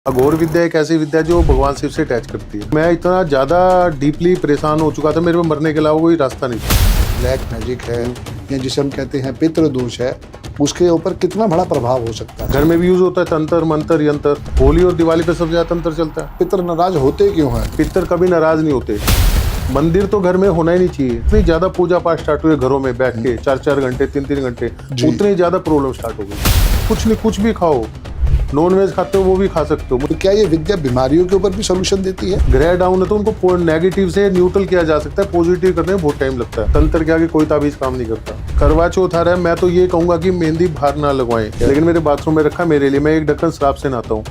अघोर विद्या एक ऐसी विद्या जो भगवान शिव से अटैच करती है। मैं इतना ज्यादा डीपली परेशान हो चुका था, मेरे पे मरने के अलावा कोई रास्ता नहीं था। ब्लैक मैजिक है या जिसे हम कहते हैं पितृ दोष है, उसके ऊपर कितना बड़ा प्रभाव हो सकता है। घर में भी यूज होता है तंत्र मंत्र यंत्र। होली और दिवाली पे सबसे ज्यादा तंत्र चलता है। पितृ नाराज होते क्यों हैं? पितर कभी नाराज नहीं होते। मंदिर तो घर में होना ही नहीं चाहिए। इतनी ज्यादा पूजा पाठ स्टार्ट हुए घरों में बैठ के 4-4 घंटे 3-3 घंटे, उतनी ज्यादा प्रॉब्लम स्टार्ट हो गई। कुछ नहीं, कुछ भी खाओ, नॉन वेज खाते हो वो भी खा सकते हो। तो क्या ये विद्या बीमारियों के ऊपर भी सोल्यूशन देती है? ग्रह डाउन है तो उनको नेगेटिव से न्यूट्रल किया जा सकता है, पॉजिटिव करने में बहुत टाइम लगता है। तंत्र के आगे कोई ताबीज काम नहीं करता। करवा चौथ आ रहा है, मैं तो ये कहूंगा कि मेहंदी बाहर ना लगवाएं, लेकिन मेरे बाथरूम में रखा मेरे लिए। मैं एक ढक्कन शराब से नहाता हूँ।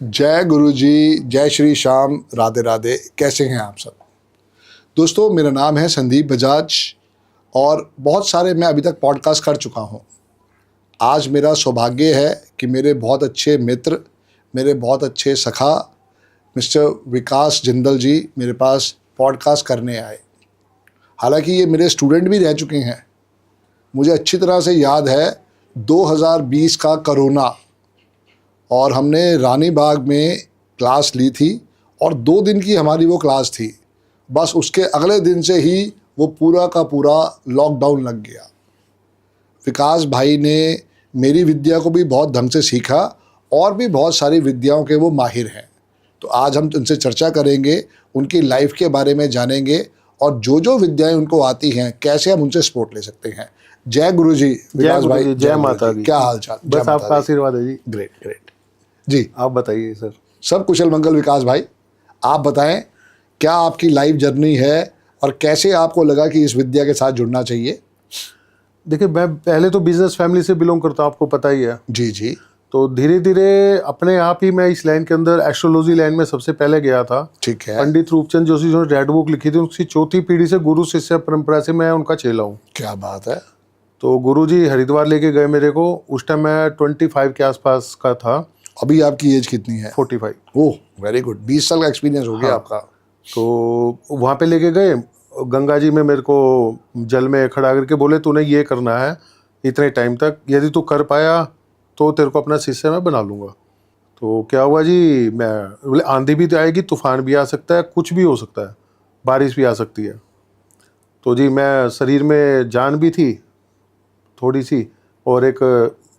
जय गुरु जी, जय श्री श्याम, राधे राधे। कैसे हैं आप सब दोस्तों? मेरा नाम है संदीप बजाज और बहुत सारे मैं अभी तक पॉडकास्ट कर चुका हूं। आज मेरा सौभाग्य है कि मेरे बहुत अच्छे मित्र, मेरे बहुत अच्छे सखा मिस्टर विकास जिंदल जी मेरे पास पॉडकास्ट करने आए। हालांकि ये मेरे स्टूडेंट भी रह चुके हैं। मुझे अच्छी तरह से याद है 2020 का कोरोना, और हमने रानी बाग में क्लास ली थी और 2 दिन की हमारी वो क्लास थी। बस उसके अगले दिन से ही वो पूरा का पूरा लॉकडाउन लग गया। विकास भाई ने मेरी विद्या को भी बहुत ढंग से सीखा और भी बहुत सारी विद्याओं के वो माहिर हैं। तो आज हम उनसे चर्चा करेंगे, उनकी लाइफ के बारे में जानेंगे और जो विद्याएं उनको आती हैं कैसे हम उनसे सपोर्ट ले सकते हैं। जय गुरु जी विकास भाई। जय माता दी। क्या हाल चाल? बस आपका आशीर्वाद है जी। ग्रेट ग्रेट जी। आप बताइए सर। सब कुशल मंगल। विकास भाई आप बताएं, क्या आपकी लाइफ जर्नी है और कैसे आपको लगा कि इस विद्या के साथ जुड़ना चाहिए? देखिए, मैं पहले तो बिजनेस फैमिली से बिलोंग करता हूँ, आपको पता ही है। जी जी। तो धीरे धीरे अपने आप ही मैं इस लाइन के अंदर एस्ट्रोलॉजी लाइन में सबसे पहले गया था। ठीक है। पंडित रूपचंद जोशी जो रेड बुक लिखी थी, उसकी 4थी पीढ़ी से गुरु शिष्य परंपरा से मैं उनका चेला हूँ। क्या बात है। तो गुरु जी हरिद्वार लेके गए मेरे को। उस टाइम मैं 25 के आसपास का था। अभी आपकी एज कितनी है? 45। Oh very good. 20 साल का एक्सपीरियंस हो गया आपका। तो वहाँ पे लेके गए। गंगा जी में मेरे को जल में खड़ा करके बोले, तूने ये करना है इतने टाइम तक, यदि तू कर पाया तो तेरे को अपना शिष्य मैं बना लूँगा। तो क्या हुआ जी, मैं बोले आंधी भी तो आएगी, तूफान भी आ सकता है, कुछ भी हो सकता है, बारिश भी आ सकती है। तो जी मैं शरीर में जान भी थी थोड़ी सी, और एक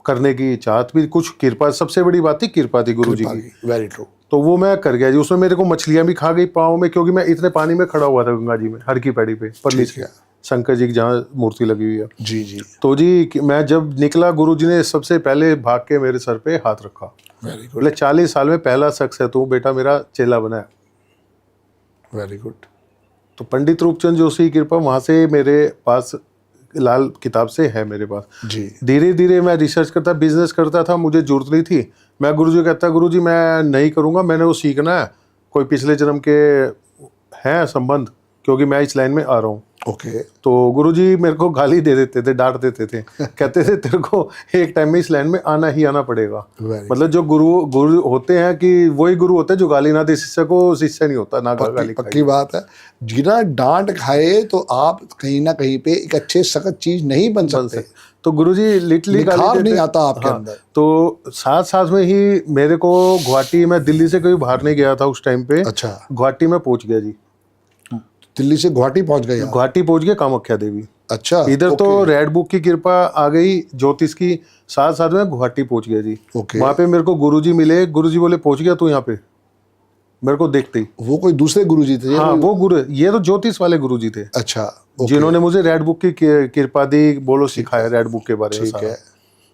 करने की चाहत भी, कुछ कृपा, सबसे बड़ी बात थी कृपा थी गुरु जी की। Very true. तो वो मैं कर गया जी। उसमें मेरे को मछलियां भी खा गई पाँव में, क्योंकि मैं इतने पानी में खड़ा हुआ था गंगा जी में, हर की पैड़ी पे परली से, शंकर जी की जहाँ मूर्ति लगी हुई है। जी जी। तो जी मैं जब निकला, गुरु जी ने सबसे पहले भाग के मेरे सर पे हाथ रखा। Very good. बोले 40 साल में पहला शख्स है तू बेटा मेरा चेला बना है। Very good. तो पंडित रूपचंद जोशी की कृपा वहाँ से मेरे पास लाल किताब से है मेरे पास। जी। धीरे धीरे मैं रिसर्च करता, बिजनेस करता था, मुझे जरूरत नहीं थी। मैं गुरुजी कहता, गुरुजी मैं नहीं करूँगा, मैंने वो सीखना है, कोई पिछले जन्म के हैं संबंध, क्योंकि मैं इस लाइन में आ रहा हूँ। ओके। तो गुरुजी मेरे को गाली दे देते थे, डांट देते थे। कहते थे तेरे को एक टाइम में इस लाइन में आना ही आना पड़ेगा। मतलब जो गुरु होते हैं कि वही गुरु होते हैं जो गाली ना दे शिष्य को, शिष्य नहीं होता ना गाली। पक्की बात है। बिना डांट खाए तो आप कहीं ना कहीं पे एक अच्छे सख्त चीज नहीं बन सकते। तो गुरुजी लिटरली निखार नहीं आता आपके अंदर। तो साथ साथ में ही मेरे को गुवाहाटी, मैं दिल्ली से कभी बाहर नहीं गया था उस टाइम पे। अच्छा। गुवाहाटी में पहुंच गया जी। दिल्ली से गुवाहाटी पहुंच गए? गुवाहाटी पहुंच गया कामाख्या देवी। अच्छा। इधर तो रेड बुक की कृपा आ गई ज्योतिष की, साथ साथ में गुवाहाटी पहुंच गया जी। वहां पे मेरे को गुरुजी मिले। गुरुजी बोले पहुंच गया तू यहाँ पे, मेरे को देखते ही। वो कोई दूसरे गुरुजी थे? हाँ वो गुरु, ये तो ज्योतिष वाले गुरुजी थे। अच्छा। जिन्होंने मुझे रेड बुक की कृपा दी, बोलो सिखाया रेड बुक के बारे में। ठीक है।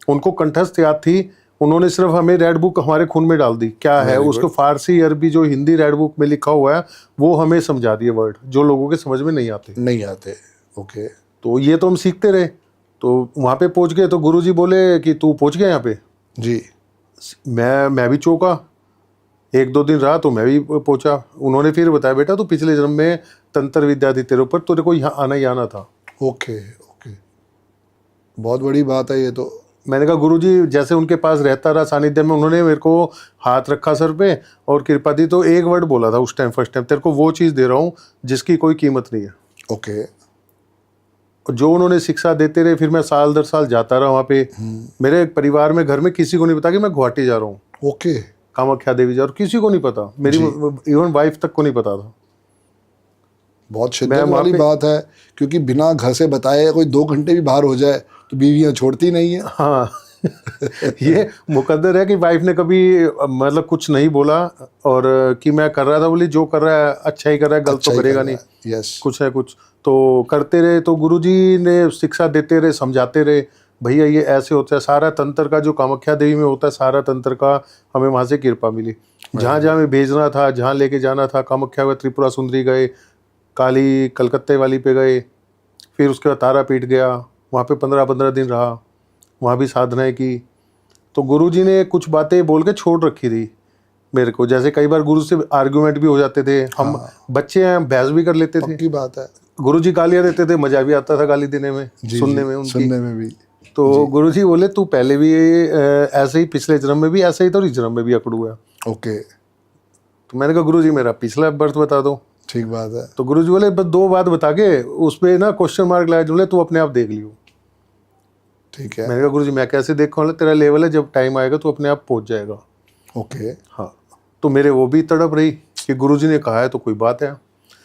उनको कंठस्थ याद थी, उन्होंने सिर्फ हमें रेड बुक हमारे खून में डाल दी। क्या है उसको फारसी अरबी जो हिंदी रेड बुक में लिखा हुआ है वो हमें समझा दिए वर्ड, जो लोगों के समझ में नहीं आते। ओके। तो ये तो हम सीखते रहे। तो वहाँ पे पहुँच गए तो गुरुजी बोले कि तू पहुँच गया यहाँ पे जी। मैं भी चौंका। 1-2 दिन रहा तो मैं भी पहुँचा। उन्होंने फिर बताया बेटा तू पिछले जन्म में तंत्र विद्या थी तेरे ऊपर, तेरे को यहाँ आना ही आना था। Okay okay. बहुत बड़ी बात है ये तो। मैंने कहा गुरुजी, जैसे उनके पास रहता रहा सानिध्य में, उन्होंने मेरे को हाथ रखा सर पे और कृपा दी। तो एक वर्ड बोला था उस टाइम, फर्स्ट टाइम, तेरे को वो चीज़ दे रहा हूँ जिसकी कोई कीमत नहीं है। ओके। जो उन्होंने शिक्षा देते रहे, फिर मैं साल दर साल जाता रहा वहाँ पे। मेरे परिवार में, घर में किसी को नहीं पता कि मैं गुवाहाटी जा रहा हूँ, ओके, कामाख्या देवी जा रहा हूँ, किसी को नहीं पता। मेरी इवन वाइफ तक को नहीं पता था। बहुत शिद्दत वाली बात है, क्योंकि बिना घर से बताए कोई 2 घंटे भी बाहर हो जाए तो बीवियां छोड़ती नहीं है। हाँ ये मुकद्दर है कि वाइफ ने कभी मतलब कुछ नहीं बोला, और कि मैं कर रहा था, बोली जो कर रहा है अच्छा ही कर रहा है, गलत तो करेगा नहीं। यस, कुछ है कुछ तो करते रहे। तो गुरुजी ने शिक्षा देते रहे, समझाते रहे, भैया ये ऐसे होता है। सारा तंत्र का जो कामाख्या देवी में होता है, सारा तंत्र का हमें वहाँ से कृपा मिली। जहाँ जहाँ मैं भेजना था, जहाँ लेके जाना था, कामाख्या में त्रिपुरा सुंदरी गए, काली कलकत्ते वाली पे गए, फिर उसके बाद तारापीठ गया, वहाँ पे 15-15 दिन रहा, वहाँ भी साधनाएं की। तो गुरुजी ने कुछ बातें बोल के छोड़ रखी थी मेरे को। जैसे कई बार गुरु से आर्गुमेंट भी हो जाते थे, हम बच्चे हैं, बहस भी कर लेते थे। की बात है। गुरुजी गालियाँ देते थे, मजा भी आता था गाली देने में, सुनने में उनकी। सुनने में भी। तो गुरुजी बोले तू पहले भी ऐसे ही, पिछले जन्म में भी ऐसे ही था और इस जन्म में भी अकड़ू है। ओके, तो मैंने कहा गुरुजी मेरा पिछला बर्थ बता दो। ठीक बात है। तो गुरुजी बोले बस 2 बात बता के उस पर ना क्वेश्चन मार्क लगाए, बोले तू अपने आप देख लियो। ठीक है। मैंने कहा गुरुजी मैं कैसे देखूँ? तेरा लेवल है, जब टाइम आएगा तो अपने आप पहुंच जाएगा। ओके, हाँ, तो मेरे वो भी तड़प रही कि गुरुजी ने कहा है तो कोई बात है।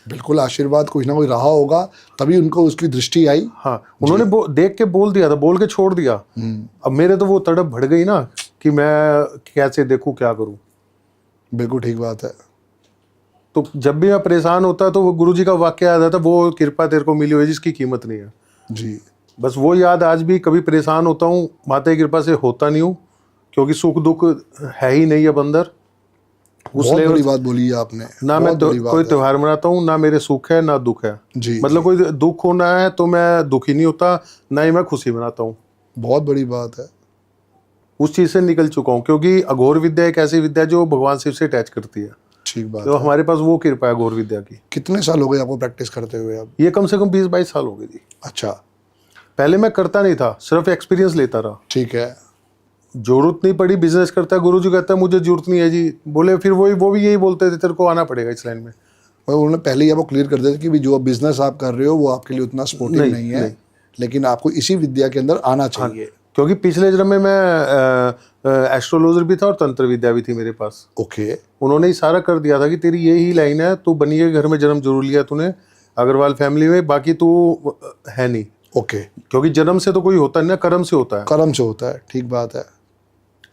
बिल्कुल, आशीर्वाद कुछ ना कोई रहा होगा, तभी उनको उसकी दृष्टि आई। हाँ, उन्होंने देख के बोल दिया था, बोल के छोड़ दिया। अब मेरे तो वो तड़प बढ़ गई ना कि मैं कैसे देखूं, क्या करूं। बिल्कुल ठीक बात है। तो जब भी मैं परेशान होता तो वो गुरुजी का वाक्य याद आता, वो कृपा तेरे को मिली हुई जिसकी कीमत नहीं है। जी, बस वो याद आज भी, कभी परेशान होता हूँ, माता की कृपा से होता नहीं हूँ, क्योंकि सुख दुख है ही नहीं अब अंदर। बहुत बड़ी बात बोली है आपने। ना मैं कोई त्योहार मनाता हूँ, ना मेरे सुख है ना दुख है। जी, मतलब कोई दुख होना है तो मैं दुखी नहीं होता, ना ही मैं खुशी मनाता हूँ। बहुत बड़ी बात है। उस चीज़ से निकल चुका हूँ, क्योंकि अघोर विद्या एक ऐसी विद्या जो भगवान शिव से अटैच करती है। ठीक बात तो है। हमारे पास वो कृपा है अघोर विद्या की। कितने साल हो गए आपको प्रैक्टिस करते हुए अब? ये कम से कम 20-22 साल हो गए जी। अच्छा, पहले मैं करता नहीं था, सिर्फ एक्सपीरियंस लेता रहा। ठीक है। जरूरत नहीं पड़ी, बिजनेस करता है, गुरुजी कहता है मुझे जरूरत नहीं है जी, बोले फिर वो भी यही बोलते थे तेरे को आना पड़ेगा इस लाइन में। और उन्होंने पहले ही आपको क्लियर कर दिया था कि भी जो बिजनेस आप कर रहे हो वो आपके लिए उतना सपोर्टिव नहीं है, लेकिन आपको इसी विद्या के अंदर आना चाहिए। क्योंकि पिछले जन्म में मैं एस्ट्रोलॉजर भी था और तंत्र विद्या भी थी मेरे पास। ओके, उन्होंने ही सारा कर दिया था कि तेरी यही लाइन है, तू बनिए घर में जन्म जरूर लिया तूने, अग्रवाल फैमिली में, बाकी तू है नहीं। ओके, क्योंकि जन्म से तो कोई होता नहीं ना, कर्म से होता है। कर्म से होता है, ठीक बात है।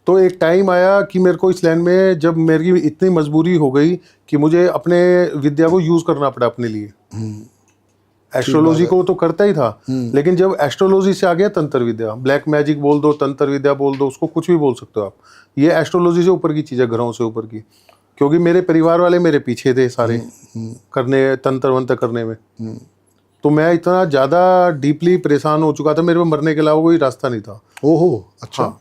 तो एक टाइम आया कि मेरे को इस लाइन में जब मेरी इतनी मजबूरी हो गई कि मुझे अपने विद्या को यूज करना पड़ा अपने लिए। एस्ट्रोलॉजी को तो करता ही था, लेकिन जब एस्ट्रोलॉजी से आ गया तंत्र विद्या, ब्लैक मैजिक बोल दो, तंत्र विद्या बोल दो, उसको कुछ भी बोल सकते हो आप, ये एस्ट्रोलॉजी से ऊपर की चीज़ है, ग्रहों से ऊपर की। क्योंकि मेरे परिवार वाले मेरे पीछे थे सारे करने, तंत्र वंत्र करने में। तो मैं इतना ज़्यादा डीपली परेशान हो चुका था, मेरे में मरने के अलावा कोई रास्ता नहीं था। ओहो, अच्छा। हाँ।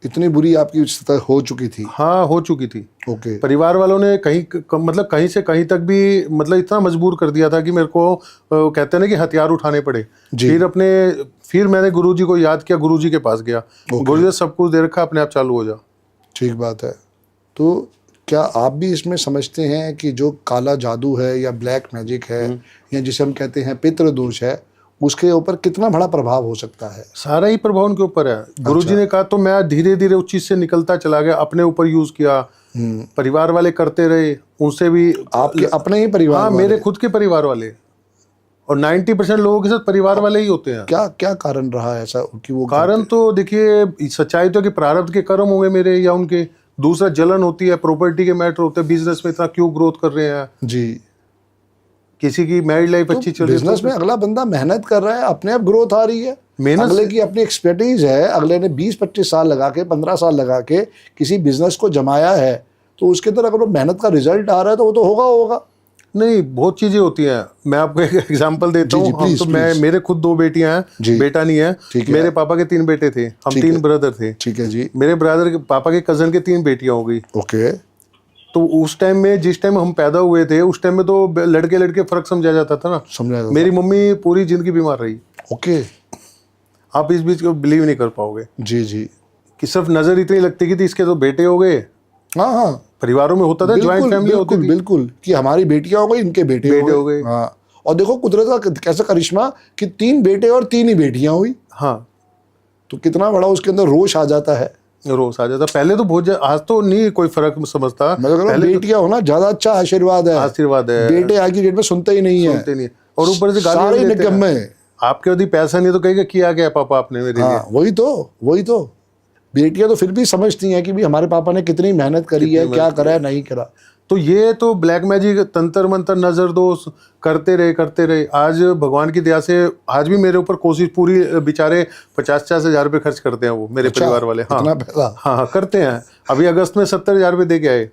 इतनी बुरी आपकी स्थिति हो चुकी थी? हाँ, हो चुकी थी। ओके, परिवार वालों ने मतलब कहीं से कहीं तक भी मतलब इतना मजबूर कर दिया था कि मेरे को कहते हैं ना कि हथियार उठाने पड़े। फिर मैंने गुरुजी को याद किया, गुरुजी के पास गया, गुरुजी ने सब कुछ दे रखा, अपने आप चालू हो जा। ठीक बात है। तो क्या आप भी इसमें समझते हैं कि जो काला जादू है या ब्लैक मैजिक है या जिसे हम कहते हैं पितृ दोष है, उसके ऊपर कितना बड़ा प्रभाव हो सकता है? सारा ही प्रभाव उनके ऊपर है। गुरुजी ने कहा तो मैं धीरे धीरे उस चीज से निकलता चला गया, अपने ऊपर यूज किया। परिवार वाले करते रहे, उनसे भी। आपके अपने ही परिवार? हाँ, मेरे खुद के परिवार वाले, और 90% लोगों के साथ परिवार वाले ही होते हैं। क्या क्या कारण रहा है ऐसा कि वो? कारण तो देखिए, सच्चाई तो कि प्रारब्ध के कर्म होंगे मेरे या उनके। दूसरा जलन होती है, प्रॉपर्टी के मैटर होते हैं, बिजनेस में इतना क्यों ग्रोथ कर रहे हैं जी। किसी की मैरिड लाइफ अच्छी चल रही है, बिजनेस में अगला बंदा मेहनत कर रहा है, अपने आप ग्रोथ आ रही है। मेहनत अगले की अपनी एक्सपर्टीज है, अगले ने 20-25 साल लगा के, 15 साल लगा के किसी बिजनेस को जमाया है, तो उसके अंदर अगर वो मेहनत का रिजल्ट आ रहा है तो वो तो होगा। नहीं, बहुत चीजें होती हैं। मैं आपको एक एग्जांपल देता हूँ। हम तो मेरे खुद 2 बेटियां हैं, बेटा नहीं है। मेरे पापा के 3 बेटे थे, हम 3 ब्रदर थे। ठीक है जी। मेरे ब्रदर के पापा के कजन के 3 बेटियां हो गई। ओके। तो उस टाइम में, जिस टाइम हम पैदा हुए थे, उस टाइम में तो लड़के फर्क समझा जाता था ना। समझा जाता। मेरी मम्मी पूरी जिंदगी बीमार रही। ओके। आप इस बीच को बिलीव नहीं कर पाओगे जी जी, कि सिर्फ नजर इतनी लगती थी इसके तो बेटे हो गए। हाँ, परिवारों में होता था, ज्वाइंट फैमिली होती थी। बिल्कुल, कि हमारी बेटियां हो गई, इनके बेटे हो गए। हाँ, और देखो कुदरत का कैसा करिश्मा कि 3 बेटे और 3 ही बेटियां हुई, हाँ, तो कितना बड़ा उसके अंदर रोष आ जाता है। रोज आ जाता। पहले तो बहुत आज तो नहीं कोई फर्क समझता। मैं तो कह रहा हूँ पहले बेटियां होना ज्यादा अच्छा आशीर्वाद है। आशीर्वाद है। बेटे आज की डेट में सुनते ही नहीं है, सुनते नहीं है। और ऊपर से गालियां सारे भी देते हैं। निकम्मे। आपके यदि पैसा नहीं तो कहेगा किया क्या पापा आपने मेरे लिए। हाँ वही तो बेटियां तो फिर भी समझती हैं कि भी हमारे पापा ने कितनी मेहनत करी है, क्या करा है, नहीं करा। तो ये तो ब्लैक मैजिक, तंत्र मंत्र, नजर दोष करते रहे। आज भगवान की दया से आज भी मेरे ऊपर कोशिश पूरी, बेचारे 50-50 हजार रुपये खर्च करते हैं वो मेरे अच्छा, परिवार वाले। हाँ इतना पैसा? हाँ करते हैं। अभी अगस्त में 70,000 रुपये दे के आए।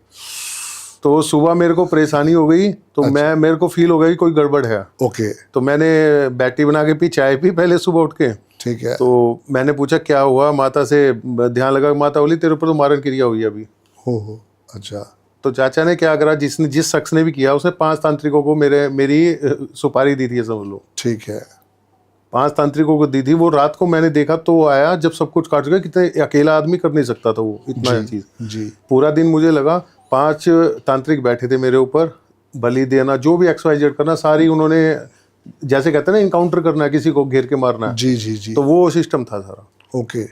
तो सुबह मेरे को परेशानी हो गई, तो मेरे को फील हो गई कोई गड़बड़ है। ओके, तो मैंने बैटी बना के पी, चाय पी पहले सुबह उठ के। ठीक है। तो मैंने पूछा क्या हुआ, माता से ध्यान लगा। माता बोली तेरे ऊपर तो मारण क्रिया हुई है अभी। हो अच्छा। तो चाचा ने क्या करा, जिस शख्स ने भी किया उसने 5 तांत्रिकों को मेरी सुपारी दी थी, समझ लो। ठीक है। 5 तांत्रिकों को दी थी। वो रात को मैंने देखा तो वो आया जब सब कुछ काट गया। कितने अकेला आदमी कर नहीं सकता था वो इतना चीज। जी। पूरा दिन मुझे लगा 5 तांत्रिक बैठे थे मेरे ऊपर, बलि देना, जो भी XYZ करना, सारी उन्होंने, जैसे कहते हैं ना इनकाउंटर करना है, किसी को घेर के मारना है। जी। तो वो सिस्टम था सारा। ओके,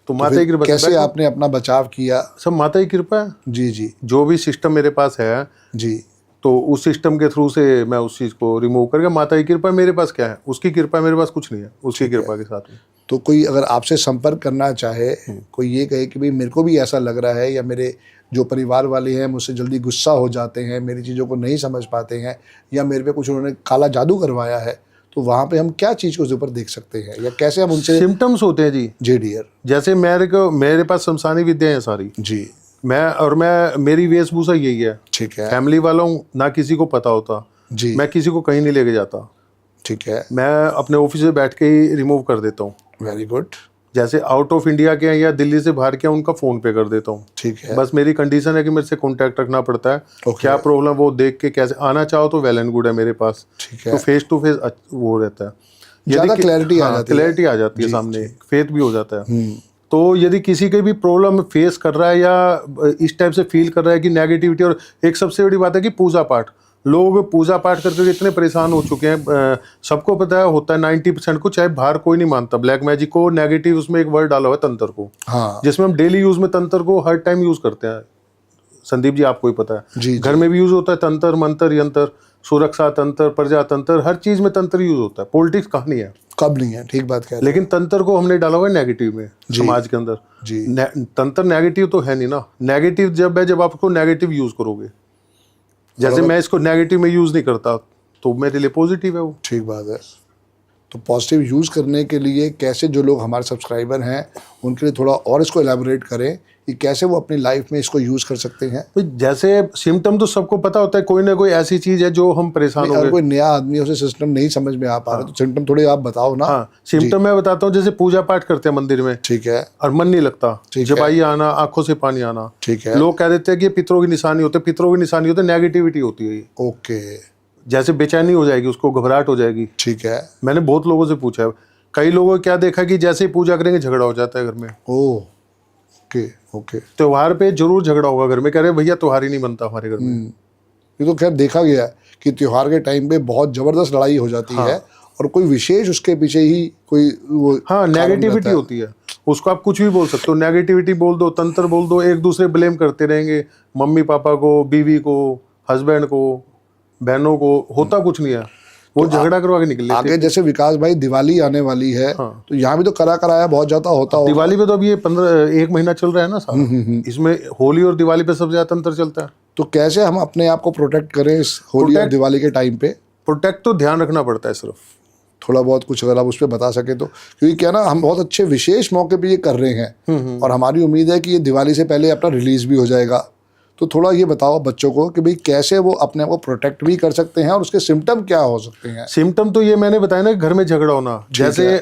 तो माता की कृपा से कैसे आपने अपना बचाव किया? सब माता की कृपा है। जी जो भी सिस्टम मेरे पास है, जी। तो उस सिस्टम के थ्रू से मैं उस चीज़ को रिमूव करके, माता की कृपा मेरे पास क्या है, उसकी कृपा मेरे पास कुछ नहीं है, उसकी कृपा के साथ में। तो कोई अगर आपसे संपर्क करना चाहे, कोई ये कहे कि भाई मेरे को भी ऐसा लग रहा है, या मेरे जो परिवार वाले हैं मुझसे जल्दी गुस्सा हो जाते हैं, मेरी चीज़ों को नहीं समझ पाते हैं, या मेरे पे कुछ उन्होंने काला जादू करवाया है, तो वहाँ पे हम क्या चीज़ को ऊपर देख सकते हैं, या कैसे हम उनसे? सिम्टम्स होते हैं जी डियर। जैसे मेरे पास शमशानी विद्या है सारी। जी। मेरी वेशभूषा यही है। ठीक है। फैमिली वाला हूँ, ना किसी को पता होता। जी। मैं किसी को कहीं नहीं लेके जाता। ठीक है। मैं अपने ऑफिस से बैठ के ही रिमूव कर देता हूँ। Very good. जैसे आउट ऑफ इंडिया के हैं या दिल्ली से बाहर के हैं, उनका फ़ोन पे कर देता हूँ। ठीक है। बस मेरी कंडीशन है कि मेरे से कांटेक्ट रखना पड़ता है। Okay. क्या प्रॉब्लम वो देख के, कैसे आना चाहो तो वेल एंड गुड है मेरे पास। ठीक है। तो फेस टू फेस वो रहता है, ज़्यादा क्लैरिटी आ जाती है। क्लैरिटी आ जाती है सामने, फेथ भी हो जाता है। तो यदि किसी के भी प्रॉब्लम फेस कर रहा है या इस टाइप से फील कर रहा है कि नेगेटिविटी, और एक सबसे बड़ी बात है कि पूजा पाठ, लोग पूजा पाठ करके इतने परेशान हो चुके हैं। सबको पता है, होता है 90% को, चाहे बाहर कोई नहीं मानता ब्लैक मैजिक को। नेगेटिव उसमें एक वर्ड डाला हुआ है तंत्र को, हाँ। जिसमें हम डेली यूज में तंत्र को हर टाइम यूज करते हैं। संदीप जी आपको ही पता है, जी। घर में भी यूज होता है तंत्र, मंत्र, यंत्र, सुरक्षा तंत्र, प्रजातंत्र, हर चीज में तंत्र यूज होता है। पॉलिटिक्स कहाँ नहीं है, कब नहीं है, ठीक बात कह रहे हैं। लेकिन तंत्र को हमने डाला हुआ है नेगेटिव में, समाज के अंदर। जी। तंत्र नेगेटिव तो है नहीं ना। नेगेटिव जब है जब आप उसको नेगेटिव यूज करोगे। जैसे मैं इसको नेगेटिव में यूज नहीं करता, तो मेरे लिए पॉजिटिव है वो। ठीक बात है। तो पॉजिटिव यूज़ करने के लिए कैसे, जो लोग हमारे सब्सक्राइबर हैं उनके लिए थोड़ा और इसको एलैबोरेट करें कि कैसे वो अपनी लाइफ में इसको यूज़ कर सकते हैं। भाई जैसे सिम्टम तो सबको पता होता है, कोई ना कोई ऐसी चीज है जो हम परेशान हो अगर गए। कोई नया आदमी है, उसे सिस्टम नहीं समझ में आ पा रहा, तो सिम्टम थोड़े आप बताओ ना। हाँ, सिम्टम मैं बताता हूँ। जैसे पूजा पाठ करते हैं मंदिर में, ठीक है। और मन नहीं लगता, ठीक जब है। आई आना, आंखों से पानी आना। ठीक है। लोग कह देते हैं कि ये पितरों की निशानी होते, पितरों की निशानी होते, नेगेटिविटी होती है ये। ओके। जैसे बेचैनी हो जाएगी, उसको घबराहट हो जाएगी। ठीक है। मैंने बहुत लोगों से पूछा है, कई लोगों को क्या देखा कि जैसे ही पूजा करेंगे झगड़ा हो जाता है घर में। Okay okay. त्योहार पे जरूर झगड़ा होगा घर में, कह रहे भैया त्योहार ही नहीं बनता हमारे घर में। ये तो खैर देखा गया है कि त्योहार के टाइम पे बहुत जबरदस्त लड़ाई हो जाती है, और कोई विशेष उसके पीछे ही कोई वो हाँ, नेगेटिविटी होती है। उसको आप कुछ भी बोल सकते हो, नेगेटिविटी बोल दो, तंत्र बोल दो, एक दूसरे ब्लेम करते रहेंगे, मम्मी पापा को, बीवी को, हस्बैंड को, बहनों को। होता कुछ नहीं है, वो झगड़ा करवा के निकल लेते। आगे जैसे विकास भाई दिवाली आने वाली है, तो यहाँ भी तो करा कराया बहुत ज्यादा होता होगा। दिवाली पे तो अभी ये 1 महीना चल रहा है ना सारा। इसमें होली और दिवाली पे सबसे ज्यादा तंत्र चलता है। तो कैसे हम अपने आप को प्रोटेक्ट करें इस होली और दिवाली के टाइम पे? प्रोटेक्ट तो ध्यान रखना पड़ता है सिर्फ। थोड़ा बहुत कुछ अगर आप उस पर बता सके तो, क्योंकि क्या ना, हम बहुत अच्छे विशेष मौके पे ये कर रहे हैं, और हमारी उम्मीद है कि ये दिवाली से पहले अपना रिलीज भी हो जाएगा। तो थोड़ा ये बताओ बच्चों को कि भाई कैसे वो अपने आप को प्रोटेक्ट भी कर सकते हैं, और उसके सिम्टम क्या हो सकते हैं। सिम्टम तो ये मैंने बताया ना, घर में झगड़ा होना। जैसे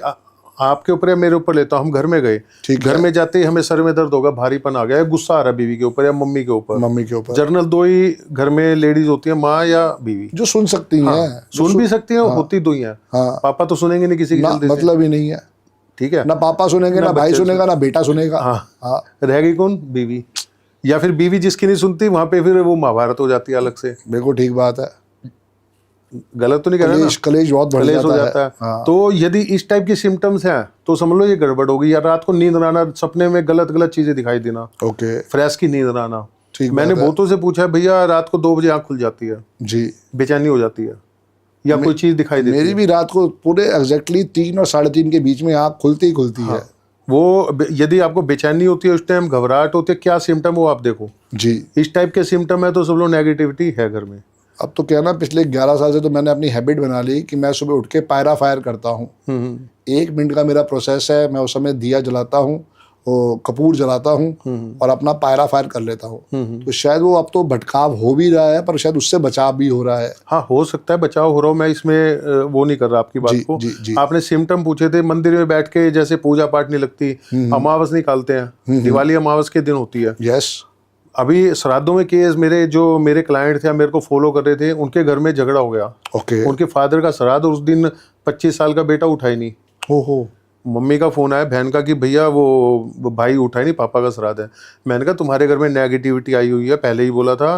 आपके ऊपर या मेरे ऊपर लेता हूँ, हम घर में गए, घर में जाते ही हमें सर में दर्द होगा, भारीपन आ गया, गुस्सा आ रहा है बीवी के ऊपर या मम्मी के ऊपर। जनरल 2 ही घर में लेडीज होती है, माँ या बीवी, जो सुन सकती हैं। सुन भी सकती हैं, होती 2 ही हैं। पापा तो सुनेंगे नहीं किसी की जल्दी से। मतलब ही नहीं है। ठीक है, ना पापा सुनेंगे, ना भाई सुनेगा, ना बेटा सुनेगा। हाँ, रहेगी कौन? बीवी। या फिर बीवी जिसकी नहीं सुनती, वहां पे फिर वो महाभारत हो जाती है अलग से। बिल्कुल ठीक बात है। गलत तो नहीं कह रहा ना, कलेश बहुत बढ़ कलेश हो जाता जाता है। है। हाँ। तो यदि इस टाइप की सिम्टम्स हैं तो समझ लो ये गड़बड़ होगी, या रात को नींद ना आना, सपने में गलत गलत चीजें दिखाई देना, ओके, फ्रेश की नींद ना आना। ठीक मैंने बात है। बहुतों से पूछा भैया रात को 2 बजे आँख खुल जाती है, जी, बेचैनी हो जाती है, या कोई चीज दिखाई देती मेरी है। भी रात को पूरे एग्जैक्टली 3 और 3:30 के बीच में आँख खुलती ही खुलती है। यदि आपको बेचैनी होती है उस टाइम, घबराहट होती है, क्या सिम्टम हो आप देखो, जी। इस टाइप के सिम्टम है तो सब लोग नेगेटिविटी है घर में। अब तो क्या ना, पिछले 11 साल से तो मैंने अपनी हैबिट बना ली कि मैं सुबह उठ के पायरा फायर करता हूँ। 1 मिनट का मेरा प्रोसेस है, मैं उस समय दिया जलाता हूँ, वो कपूर जलाता हूँ और अपना पायरा फायर कर लेता हूँ। तो शायद वो अब तो भटकाव हो भी रहा है, पर शायद उससे बचाव भी हो रहा है। हाँ, हो सकता है बचाव हो रहा हो, मैं इसमें वो नहीं कर रहा आपकी बात जी, को। जी, जी। आपने सिम्टम पूछे थे, मंदिर में बैठ के जैसे पूजा पाठ नहीं लगती, अमावस निकालते हैं, दिवाली अमावस के दिन होती है। यस। अभी श्राद्धों में केस मेरे क्लाइंट थे, मेरे को फॉलो कर रहे थे, उनके घर में झगड़ा हो गया। ओके। उनके फादर का श्राद्ध, उस दिन 25 साल का बेटा उठा ही नहीं। हो। मम्मी का फोन आया, बहन का, कि भैया वो भाई उठा ही नहीं, पापा का श्राद्ध है। मैंने कहा तुम्हारे घर में नेगेटिविटी आई हुई है, पहले ही बोला था,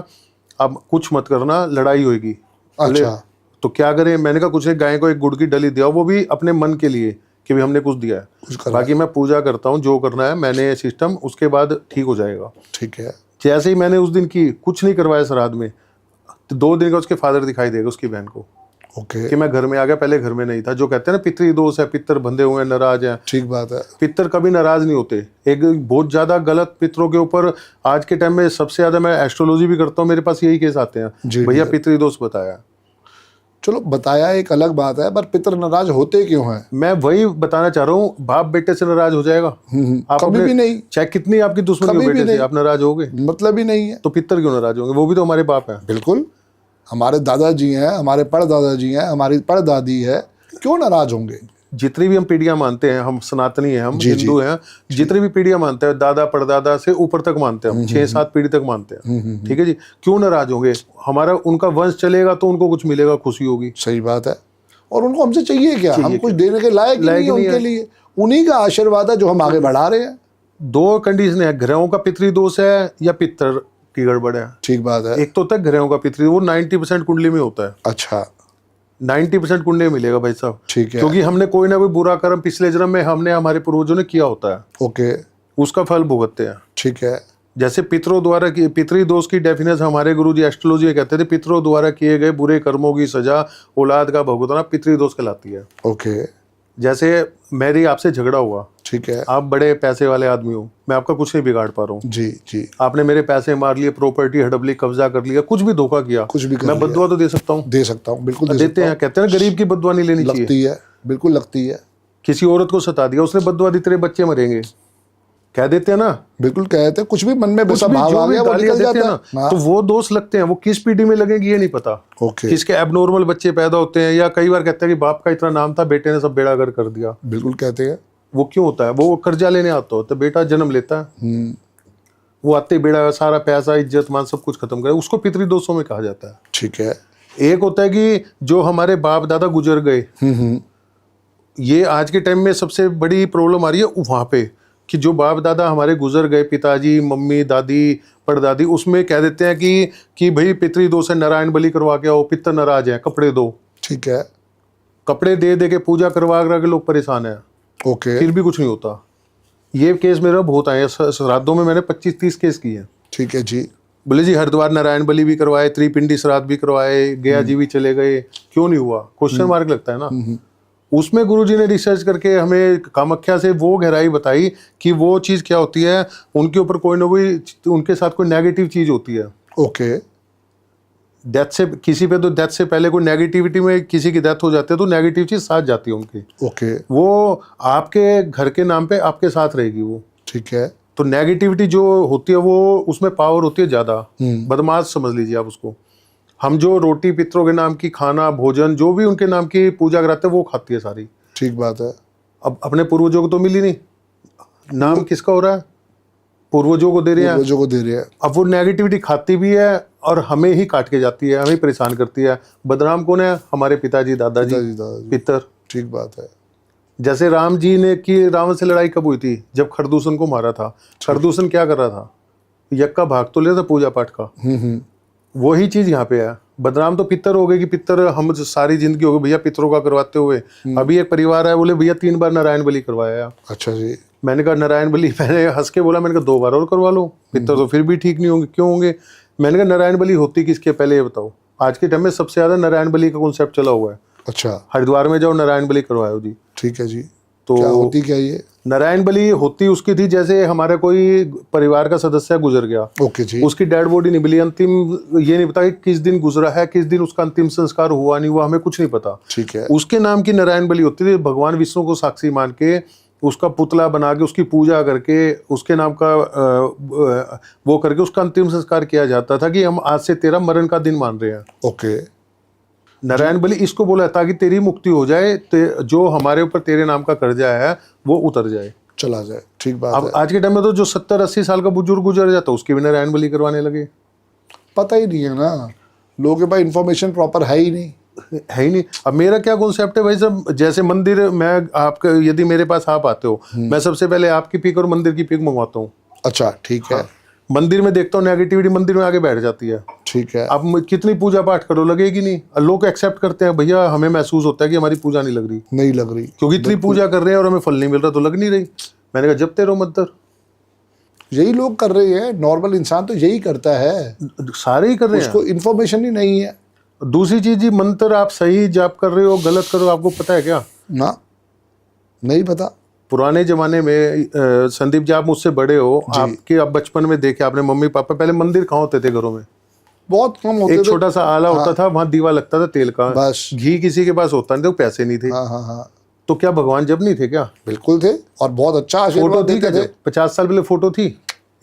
अब कुछ मत करना, लड़ाई होगी। बोले अच्छा। तो क्या करें? मैंने कहा कुछ नहीं, गाय को एक गुड़ की डली दिया, वो भी अपने मन के लिए कि भी हमने कुछ दिया है, कुछ करा। बाकी मैं पूजा करता हूँ, जो करना है मैंने सिस्टम, उसके बाद ठीक हो जाएगा। ठीक है। जैसे ही मैंने उस दिन की, कुछ नहीं करवाया श्राद्ध में, तो 2 दिन का उसके फादर दिखाई देगा उसकी बहन को ओके, कि मैं घर में आ गया, पहले घर में नहीं था। जो कहते हैं ना पितरी दोष है, पितर बंधे हुए हैं, नाराज हैं। ठीक बात है। पितर कभी नाराज नहीं होते। एक बहुत ज्यादा गलत पितरों के ऊपर आज के टाइम में सबसे ज्यादा, मैं एस्ट्रोलॉजी भी करता हूँ, मेरे पास यही केस आते हैं, जी, भैया जी। पितरी दोष बताया। चलो, बताया एक अलग बात है, पर पितर नाराज होते क्यों हैं? मैं वही बताना चाह रहा हूँ, बाप बेटे से नाराज हो जाएगा? आप कभी अपने- भी नहीं। चाहे कितनी आपकी दुश्मनी हो कभी भी बेटे से, नहीं। आप नाराज होगे? मतलब ही नहीं है। तो पितर क्यों नाराज होंगे? वो भी तो हमारे बाप हैं। बिल्कुल, हमारे दादाजी हैं, हमारे परदादाजी हैं, हमारी परदादी है, क्यों नाराज होंगे? जितनी भी हम पीढ़ियां मानते हैं, हम सनातनी हैं, हम जी, जी। हिंदू हैं, जितनी भी पीढ़ियां मानते हैं, दादा परदादा से ऊपर तक मानते हैं हम, 6-7 पीढ़ी तक मानते हैं, ठीक है जी। क्यों नाराज होंगे? हमारा उनका वंश चलेगा तो उनको कुछ मिलेगा, खुशी होगी। सही बात है। और उनको हमसे चाहिए क्या? हम कुछ देने के लायक ही नहीं है नहीं उनके है। लिए। उन्हीं का आशीर्वाद है जो हम आगे बढ़ा रहे हैं। 2 कंडीशन है, ग्रहों का पितृ दोष है या पितर की गड़बड़ है। ठीक बात है। एक तो होता है ग्रहों का पितृ, वो 90% कुंडली में होता है, अच्छा, 90% कुंडली में मिलेगा भाई साहब। ठीक है। क्योंकि हमने कोई ना कोई बुरा कर्म पिछले जन्म में हमने, हमारे पूर्वजों ने किया होता है, ओके, उसका फल भुगतते हैं। ठीक है। जैसे पितरों द्वारा की, पितृ दोष की डेफिनेशन हमारे गुरुजी एस्ट्रोलॉजी में कहते थे, पितरों द्वारा किए गए बुरे कर्मों की सजा औलाद का भुगतना पितृ दोष कहलाती है। ओके, जैसे मेरी आपसे झगड़ा हुआ, ठीक है। आप बड़े पैसे वाले आदमी हो, मैं आपका कुछ नहीं बिगाड़ पा रहा हूँ, जी, जी। आपने मेरे पैसे मार लिए, प्रॉपर्टी हड़प ली, कब्जा कर लिया, कुछ भी धोखा किया, कुछ भी कर मैं लिया। बददुआ तो दे सकता हूँ? दे सकता हूँ, बिल्कुल दे देते सकता हैं, हूँ। कहते हैं ना गरीब की बददुआ नहीं लेनी चाहिए। लगती है, बिल्कुल लगती है। किसी औरत को सता दिया, उसने बददुआ दी तेरे बच्चे मरेंगे, कह देते हैं ना। बिल्कुल कहते हैं, कुछ भी मन में कुछ वैसा भी भाव जो आ भी गया वो गालियां निकल देते जाता हैं है। ना, हाँ, तो वो दोष लगते हैं। वो किस पीढ़ी में लगेंगे ये नहीं पता, ओके, किसके एबनॉर्मल बच्चे पैदा होते हैं, या कई बार कहते हैं कि बाप का इतना नाम था, बेटे ने सब बेड़ागर कर दिया। बिल्कुल कहते हैं। वो क्यों होता है? वो कर्जा लेने आता होता है, बेटा जन्म लेता है, वो आते ही बेड़ा सारा पैसा इज्जत मान सब कुछ खत्म करे, उसको पितृ दोषों में कहा जाता है। ठीक है। एक होता है कि जो हमारे बाप दादा गुजर गए, ये आज के टाइम में सबसे बड़ी प्रॉब्लम आ रही है वहां पे, कि जो बाप दादा हमारे गुजर गए, पिताजी मम्मी दादी परदादी, उसमें कह देते हैं कि भाई पितृ दोष है, नारायण बलि करवा के आओ, पितर नाराज है, कपड़े दो। ठीक है। कपड़े दे दे के पूजा करवा के लोग परेशान है, ओके, फिर भी कुछ नहीं होता। ये केस मेरा बहुत आए हैं, श्राद्धों में मैंने 25-30 केस किए हैं। ठीक है जी। बोले जी हरिद्वार नारायण बलि भी करवाए, त्रिपिंडी श्राद्ध भी करवाए, गया जी भी चले गए, क्यों नहीं हुआ? क्वेश्चन मार्क लगता है ना। उसमें गुरुजी ने रिसर्च करके हमें कामाख्या से वो गहराई बताई कि वो चीज़ क्या होती है, उनके ऊपर कोई ना कोई, उनके साथ कोई नेगेटिव चीज़ होती है। ओके, डेथ से, किसी पे तो डेथ से पहले कोई नेगेटिविटी में किसी की डेथ हो जाती है तो नेगेटिव चीज़ साथ जाती है उनकी, ओके, वो आपके घर के नाम पे आपके साथ रहेगी वो। ठीक है। तो नेगेटिविटी जो होती है वो, उसमें पावर होती है ज़्यादा, बदमाश समझ लीजिए आप उसको। हम जो रोटी पितरों के नाम की, खाना भोजन जो भी उनके नाम की पूजा कराते हैं वो खाती है सारी। ठीक बात है। अब अपने पूर्वजों को तो मिली नहीं, नाम किसका हो रहा है? पूर्वजों को दे रहे हैं। पूर्वजों को दे रहे हैं। अब वो नेगेटिविटी खाती भी है और हमें ही काट के जाती है, हमें परेशान करती है। बदनाम कौन है? हमारे पिताजी दादाजी, दादाजी। पितर। ठीक बात है। जैसे राम जी ने की, रावण से लड़ाई कब हुई थी? जब खरदूषण को मारा था। खरदूषण क्या कर रहा था? यज्ञ का भाग तो ले था पूजा पाठ का, वही चीज यहाँ पे है। बदनाम तो पितर हो गए कि पितर हम जो सारी जिंदगी हो गई भैया पितरों का करवाते हुए। अभी एक परिवार है बोले भैया 3 बार नारायण बलि करवाया। अच्छा जी। मैंने कहा नारायण बलि, मैंने हंस के बोला, मैंने कहा 2 बार और करवा लो, पितर तो फिर भी ठीक नहीं होंगे, क्यों होंगे? मैंने कहा नारायण बलि होती किसके पहले ये बताओ। आज के टाइम में सबसे ज्यादा नारायण बलि का कॉन्सेप्ट चला हुआ है। अच्छा, हरिद्वार में जाओ नारायण बलि करवाओ जी। ठीक है जी। तो क्या होती क्या ये? नारायण बलि होती उसकी थी जैसे हमारा कोई परिवार का सदस्य गुजर गया, ओके जी। उसकी डेड बॉडी नहीं मिली, अंतिम ये नहीं पता कि किस दिन गुजरा है, किस दिन उसका अंतिम संस्कार हुआ नहीं हुआ, हमें कुछ नहीं पता। ठीक है। उसके नाम की नारायण बलि होती थी। भगवान विष्णु को साक्षी मान के उसका पुतला बना के उसकी पूजा करके उसके नाम का वो करके उसका अंतिम संस्कार किया जाता था कि हम आज से तेरा मरण का दिन मान रहे हैं। ओके। नारायण बलि इसको बोला ताकि तेरी मुक्ति हो जाए, जो हमारे ऊपर तेरे नाम का कर्जा है वो उतर जाए, चला जाए। ठीक बात अब है। आज के टाइम में तो जो 70-80 साल का बुजुर्ग गुजर जाता है उसकी भी नारायण बलि करवाने लगे। पता ही नहीं है ना, लोगों के पास इन्फॉर्मेशन प्रॉपर है ही नहीं। है ही नहीं। अब मेरा क्या कॉन्सेप्ट है भाई साहब, जैसे मंदिर मैं आपका यदि मेरे पास आप आते हो, मैं सबसे पहले आपकी पिक और मंदिर की पिक मंगवाता हूँ। अच्छा, ठीक है। मंदिर में देखता हूँ नेगेटिविटी मंदिर में आगे बैठ जाती है। ठीक है। अब कितनी पूजा पाठ करो लगेगी नहीं, लोग एक्सेप्ट करते हैं भैया, हमें महसूस होता है कि हमारी पूजा नहीं लग रही, नहीं लग रही क्योंकि इतनी पूजा कर रहे हैं और हमें फल नहीं मिल रहा तो लग नहीं रही। मैंने कहा जब तेरो मंदिर, यही लोग कर रहे हैं, नॉर्मल इंसान तो यही करता है, सारे ही कर रहे हैं, उसको इन्फॉर्मेशन ही नहीं है दूसरी चीज जी, मंत्र आप सही जाप कर रहे हो गलत करो आपको पता है क्या? ना, नहीं पता। पुराने जमाने में संदीप जी आप मुझसे बड़े हो, आपके आप बचपन में देखे आपने मम्मी पापा, पहले मंदिर कहाँ होते थे घरों में? बहुत कम होते एक थे। छोटा सा आला होता था, वहां दीवा लगता था तेल का, बस। घी किसी के पास होता नहीं था, पैसे नहीं थे। हाँ हाँ हाँ, तो क्या भगवान जब नहीं थे क्या? बिल्कुल थे, और बहुत अच्छा फोटो आशीर्वाद थी देते क्या? थे। 50 साल पहले फोटो थी,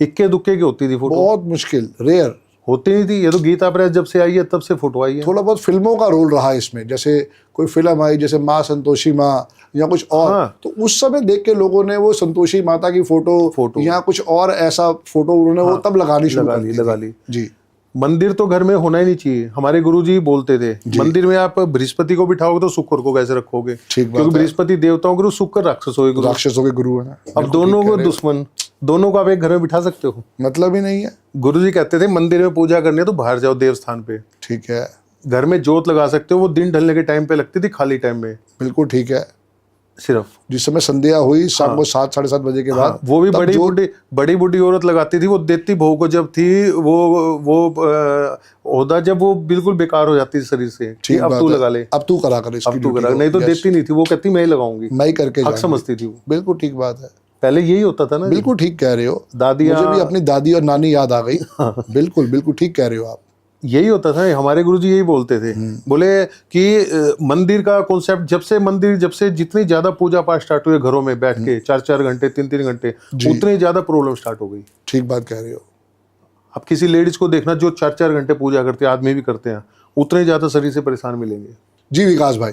इक्के दुक्के की होती थी फोटो, बहुत मुश्किल, रेयर। होती नहीं थी। ये तो गीता प्रेस जब से आई है तब से फोटो आई है। थोड़ा बहुत फिल्मों का रोल रहा है इसमें, जैसे कोई फिल्म आई जैसे माँ संतोषी माँ या कुछ और, हाँ। तो उस समय देख के लोगों ने वो संतोषी माता की फोटो या कुछ और ऐसा फोटो उन्होंने वो तब लगानी शुरू कर दी। लगा ली जी। मंदिर तो घर में होना ही नहीं चाहिए। हमारे गुरुजी बोलते थे मंदिर में आप बृहस्पति को बिठाओगे तो शुक्र को कैसे रखोगे? क्योंकि बृहस्पति देवताओं के गुरु, शुक्र राक्षसों के गुरु, राक्षसों के गुरु है। अब दोनों को दुश्मन, दोनों को आप एक घर में बिठा सकते हो? मतलब ही नहीं है। गुरुजी कहते थे मंदिर में पूजा करनी है तो बाहर जाओ देवस्थान पे। ठीक है। घर में जोत लगा सकते हो, वो दिन ढलने के टाइम पे लगती थी, खाली टाइम में बिल्कुल ठीक है। सिर्फ जिस समय संध्या हुई शाम को 7 साढ़े 7 बजे के बाद, वो भी बड़ी बुढ़ी औरत लगाती थी, वो देती भोग को जब थी, वो ओदा जब वो बिल्कुल बेकार हो जाती थी शरीर से, ठीक अब तू लगा ले, अब तू करा कर इसकी, अब तू करा, नहीं तो देती नहीं थी, वो कहती मैं ही लगाऊंगी, मैं ही करके हक समझती थी वो। बिल्कुल ठीक बात है, पहले यही होता था ना। बिल्कुल ठीक कह रहे हो। दादी, मुझे भी अपनी दादी और नानी याद आ गई। बिल्कुल बिल्कुल ठीक कह रहे हो आप। यही होता था, हमारे गुरुजी यही बोलते थे, बोले कि मंदिर का कॉन्सेप्ट जब से जितनी ज्यादा पूजा पाठ स्टार्ट हुए घरों में बैठ के 4-4 घंटे 3-3 घंटे, उतनी ज्यादा प्रॉब्लम स्टार्ट हो गई। ठीक बात कह रहे हो। अब किसी लेडीज को देखना जो 4-4 घंटे पूजा करते हैं, आदमी भी करते हैं, उतने ज्यादा शरीर से परेशान मिलेंगे। जी विकास भाई,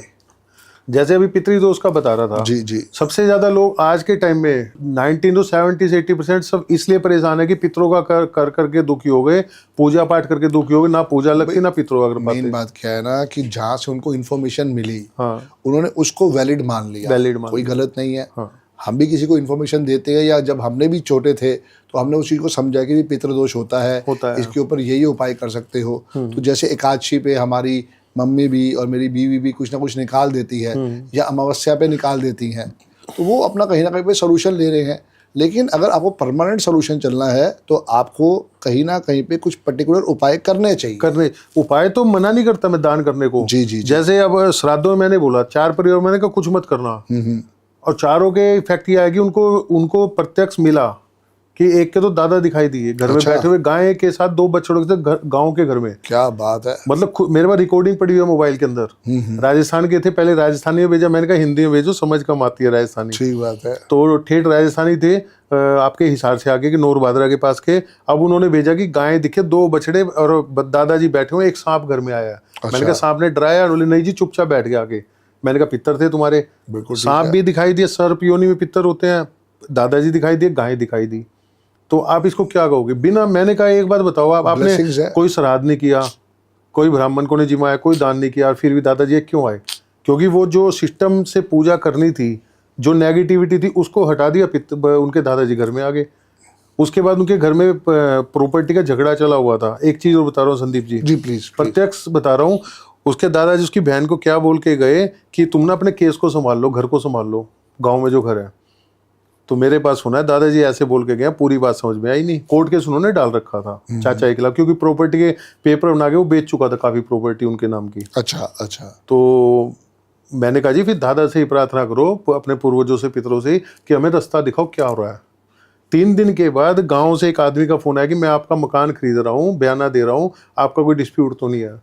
जैसे अभी पितृदोष का बता रहा था, जी जी, सबसे ज्यादा लोग आज के टाइम में 70-80% सब इसलिए परेशान है कि पितरों का कर करके दुखी हो गए, पूजा पाठ करके दुखी हो गए, ना पूजा लगती ना पितरों का कर पाते। मेन बात क्या है ना कि जहाँ से उनको इन्फॉर्मेशन मिली, हाँ, उन्होंने उसको वैलिड मान लिया, कोई गलत नहीं है। हाँ। हम भी किसी को इन्फॉर्मेशन देते हैं, या जब हमने भी छोटे थे तो हमने उस चीज़ को समझा कि भी पितृदोष होता है, इसके ऊपर यही उपाय कर सकते हो। तो जैसे एकादशी पे हमारी मम्मी भी और मेरी बीवी भी कुछ ना कुछ निकाल देती है, या अमावस्या पे निकाल देती हैं, तो वो अपना कहीं ना कहीं पे सोल्यूशन ले रहे हैं। लेकिन अगर आपको परमानेंट सोल्यूशन चलना है तो आपको कहीं ना कहीं पे कुछ पर्टिकुलर उपाय करने चाहिए। उपाय तो मना नहीं करता मैं दान करने को। जी जी, जैसे अब श्राद्धों में मैंने बोला 4 परिवार, मैंने कहा कुछ मत करना, और चारों के इफेक्ट ये आएगी, उनको प्रत्यक्ष मिला कि एक के तो दादा दिखाई दिए घर में बैठे हुए गाय के साथ 2 बछड़ों के साथ गाँव के घर में। क्या बात है। मतलब मेरे पास रिकॉर्डिंग पड़ी हुई है मोबाइल के अंदर। राजस्थान के थे, पहले राजस्थानी में भेजा, मैंने कहा हिंदी में भेजो, समझ कम आती है राजस्थानी। ठीक बात है। तो ठेठ राजस्थानी थे आपके हिसार से आगे के नोर बादरा के पास के। अब उन्होंने भेजा कि गाय दिखे 2 बछड़े और दादाजी बैठे हुए, एक सांप घर में आया। मैंने कहा सांप ने डराया? बोले नहीं जी, चुपचाप बैठ गया आगे। मैंने कहा पितर थे तुम्हारे। सांप भी दिखाई दिए, सर्प योनि में पितर होते हैं, दादाजी दिखाई दिए, गाय दिखाई दी, तो आप इसको क्या कहोगे? बिना, मैंने कहा एक बात बताओ, आपने कोई श्राद्ध नहीं किया, कोई ब्राह्मण को नहीं जिमाया, कोई दान नहीं किया, और फिर भी दादाजी क्यों आए? क्योंकि वो जो सिस्टम से पूजा करनी थी, जो नेगेटिविटी थी, उसको हटा दिया, उनके दादाजी घर में आ गए। उसके बाद उनके घर में प्रॉपर्टी का झगड़ा चला हुआ था। एक चीज और बता रहा हूँ संदीप जी, जी प्लीज। प्रत्यक्ष बता रहा हूँ। उसके दादाजी उसकी बहन को क्या बोल के गए कि तुम ना अपने केस को संभाल लो, घर को संभाल लो, गांव में जो घर है। तो मेरे पास सुना है दादाजी ऐसे बोल के गए, पूरी बात समझ में आई नहीं। कोर्ट केस उन्होंने डाल रखा था चाचा के खिलाफ, क्योंकि प्रॉपर्टी के पेपर बना के वो बेच चुका था काफी प्रॉपर्टी उनके नाम की। अच्छा। तो मैंने कहा जी फिर दादा से ही प्रार्थना करो, अपने पूर्वजों से, पितरों से, कि हमें रास्ता दिखाओ क्या हो रहा है। 3 दिन के बाद गांव से एक आदमी का फोन आया कि मैं आपका मकान खरीद रहा हूँ, बयाना दे रहा हूँ, आपका कोई डिस्प्यूट तो नहीं है।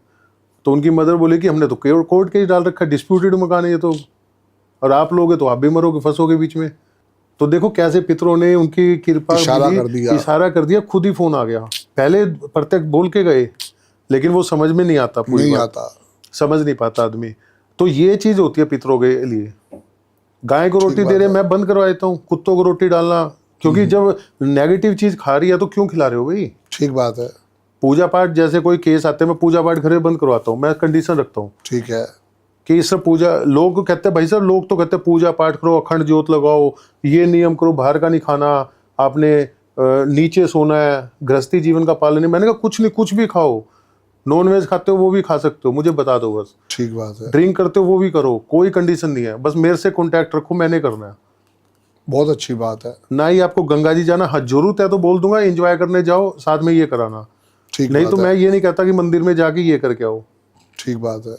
तो उनकी मदर बोली कि हमने तो कोर्ट केस डाल रखा, डिस्प्यूटेड मकान है ये तो, और आप लोगे तो आप भी मरोगे, फंसोगे बीच में। तो देखो कैसे पितरों ने उनकी कृपा इशारा कर दिया, खुद ही फोन आ गया। पहले प्रत्यक्ष बोल के गए, लेकिन वो समझ में नहीं आता, पूरी बात समझ नहीं पाता आदमी। तो ये चीज होती है पितरों के लिए। गाय को रोटी दे रहे, मैं बंद करवा देता हूँ कुत्तों को रोटी डालना, क्योंकि जब नेगेटिव चीज खा रही है तो क्यों खिला रहे हो भाई। ठीक बात है। पूजा पाठ जैसे कोई केस आते हैं, मैं पूजा पाठ घर में बंद करवाता हूँ, मैं कंडीशन रखता हूँ। ठीक है कि इस पूजा, लोग कहते हैं भाई साहब, लोग तो कहते हैं पूजा पाठ करो, अखंड ज्योत लगाओ, ये नियम करो, बाहर का नहीं खाना, आपने नीचे सोना है, गृहस्थी जीवन का पालन है। मैंने कहा कुछ नहीं, कुछ भी खाओ, नॉन वेज खाते हो वो भी खा सकते हो, मुझे बता दो बस। ठीक बात है। ड्रिंक करते हो वो भी करो, कोई कंडीशन नहीं है, बस मेरे से कॉन्टैक्ट रखो, मैंने करना है। बहुत अच्छी बात है। ना ही आपको गंगा जी जाना, हाँ जरूरत है तो बोल दूंगा एंजॉय करने जाओ, साथ में ये कराना। ठीक नहीं तो मैं ये नहीं कहता कि मंदिर में जाके ये करके आओ। ठीक बात है।